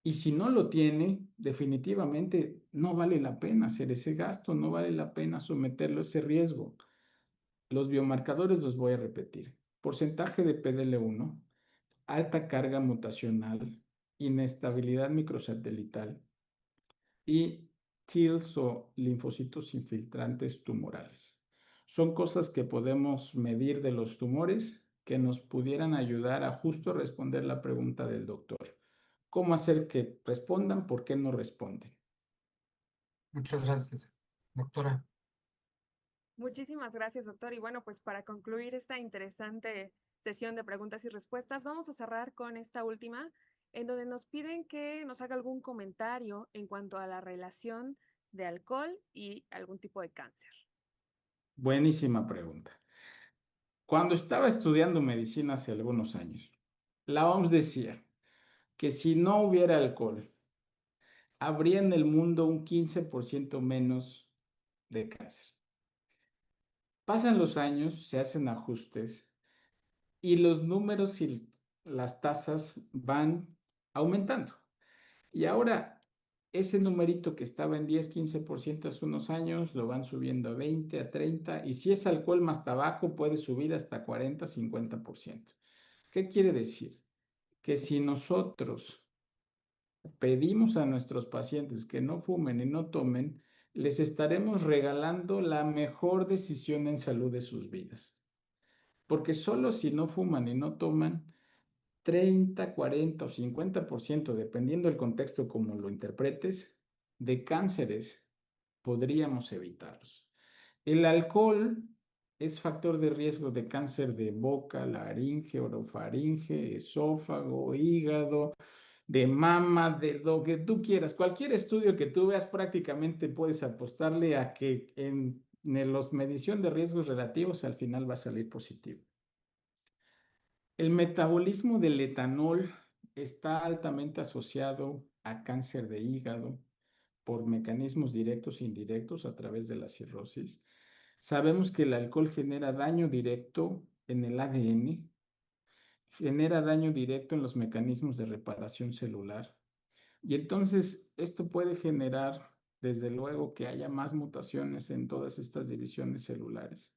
Y si no lo tiene, definitivamente no vale la pena hacer ese gasto, no vale la pena someterlo a ese riesgo. Los biomarcadores los voy a repetir. Porcentaje de PDL1, alta carga mutacional, inestabilidad microsatelital y TILs o linfocitos infiltrantes tumorales. Son cosas que podemos medir de los tumores que nos pudieran ayudar a justo responder la pregunta del doctor. ¿Cómo hacer que respondan? ¿Por qué no responden? Muchas gracias, doctora. Muchísimas gracias, doctor. Y bueno, pues para concluir esta interesante sesión de preguntas y respuestas, vamos a cerrar con esta última, en donde nos piden que nos haga algún comentario en cuanto a la relación de alcohol y algún tipo de cáncer. Buenísima pregunta. Cuando estaba estudiando medicina hace algunos años, la OMS decía que si no hubiera alcohol, habría en el mundo un 15% menos de cáncer. Pasan los años, se hacen ajustes y los números y las tasas van aumentando. Y ahora ese numerito que estaba en 10, 15% hace unos años, lo van subiendo a 20, a 30, y si es alcohol más tabaco, puede subir hasta 40, 50%. ¿Qué quiere decir? Que si nosotros pedimos a nuestros pacientes que no fumen y no tomen, les estaremos regalando la mejor decisión en salud de sus vidas. Porque solo si no fuman y no toman, 30, 40 o 50%, dependiendo del contexto como lo interpretes, de cánceres podríamos evitarlos. El alcohol es factor de riesgo de cáncer de boca, laringe, orofaringe, esófago, hígado, de mama, de lo que tú quieras. Cualquier estudio que tú veas prácticamente puedes apostarle a que en la medición de riesgos relativos al final va a salir positivo. El metabolismo del etanol está altamente asociado a cáncer de hígado por mecanismos directos e indirectos a través de la cirrosis. Sabemos que el alcohol genera daño directo en el ADN, genera daño directo en los mecanismos de reparación celular. Y entonces esto puede generar, desde luego, que haya más mutaciones en todas estas divisiones celulares.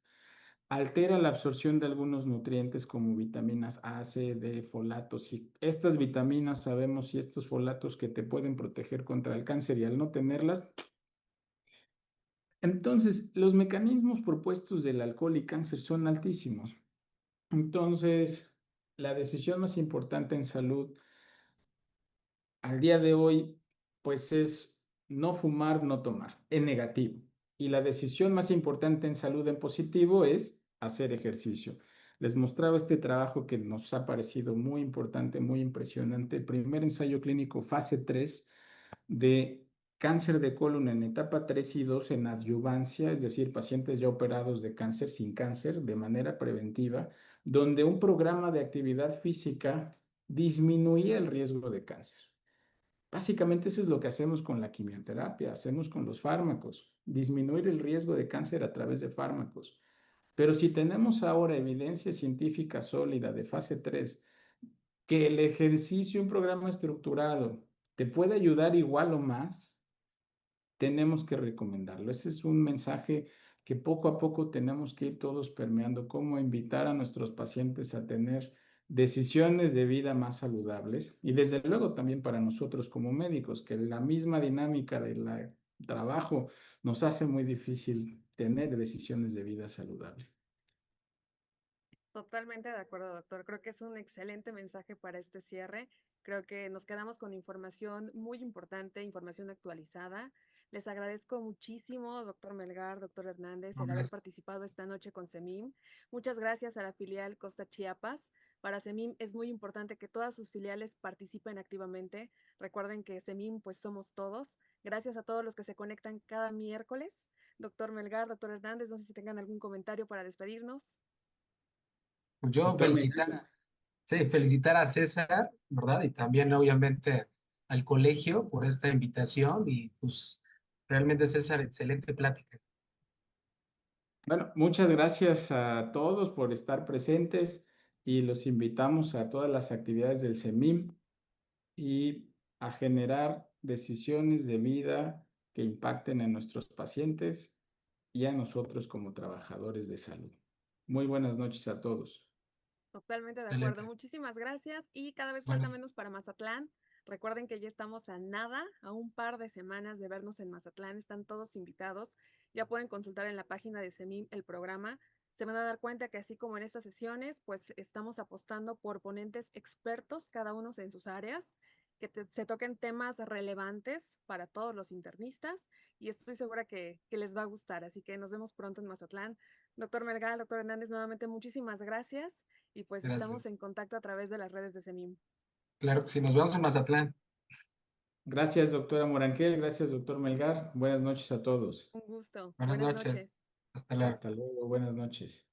altera la absorción de algunos nutrientes como vitaminas A, C, D, folatos. Y estas vitaminas sabemos y estos folatos que te pueden proteger contra el cáncer, y al no tenerlas, entonces los mecanismos propuestos del alcohol y cáncer son altísimos. Entonces, la decisión más importante en salud al día de hoy, pues es no fumar, no tomar, en negativo. Y la decisión más importante en salud en positivo es hacer ejercicio. Les mostraba este trabajo que nos ha parecido muy importante, muy impresionante. El primer ensayo clínico fase 3 de cáncer de colon en etapa 3 y 2 en adyuvancia, es decir, pacientes ya operados de cáncer sin cáncer de manera preventiva, donde un programa de actividad física disminuía el riesgo de cáncer. Básicamente eso es lo que hacemos con la quimioterapia, hacemos con los fármacos, disminuir el riesgo de cáncer a través de fármacos. Pero si tenemos ahora evidencia científica sólida de fase 3, que el ejercicio, un programa estructurado, te puede ayudar igual o más, tenemos que recomendarlo. Ese es un mensaje que poco a poco tenemos que ir todos permeando, cómo invitar a nuestros pacientes a tener decisiones de vida más saludables, y desde luego también para nosotros como médicos, que la misma dinámica del trabajo nos hace muy difícil tener decisiones de vida saludable. Totalmente de acuerdo, doctor. Creo que es un excelente mensaje para este cierre. Creo que nos quedamos con información muy importante, información actualizada. Les agradezco muchísimo, doctor Melgar, doctor Hernández, el haber participado esta noche con CEMIM. Muchas gracias a la filial Costa Chiapas. Para CEMIM es muy importante que todas sus filiales participen activamente. Recuerden que CEMIM pues somos todos. Gracias a todos los que se conectan cada miércoles. Doctor Melgar, doctor Hernández, no sé si tengan algún comentario para despedirnos. Yo felicitar a César, ¿verdad? Y también obviamente al colegio por esta invitación y pues realmente César, excelente plática. Bueno, muchas gracias a todos por estar presentes, y los invitamos a todas las actividades del CEMIM y a generar decisiones de vida que impacten en nuestros pacientes y a nosotros como trabajadores de salud. Muy buenas noches a todos. Totalmente de acuerdo. Excelente. Muchísimas gracias y cada vez falta Buenas. menos para Mazatlán. Recuerden que ya estamos a nada, a un par de semanas de vernos en Mazatlán. Están todos invitados. Ya pueden consultar en la página de CEMIM el programa. Se van a dar cuenta que así como en estas sesiones, pues estamos apostando por ponentes expertos, cada uno en sus áreas, que se toquen temas relevantes para todos los internistas y estoy segura que les va a gustar. Así que nos vemos pronto en Mazatlán. Doctor Melgal, doctor Hernández, nuevamente muchísimas gracias y pues Gracias. estamos en contacto a través de las redes de CEMIM. Claro que sí, nos vemos en Mazatlán. Gracias, doctora Moranquel. Gracias, doctor Melgar. Buenas noches a todos. Un gusto. Buenas Buenas noches. noches. Hasta luego. Hasta luego. Buenas noches.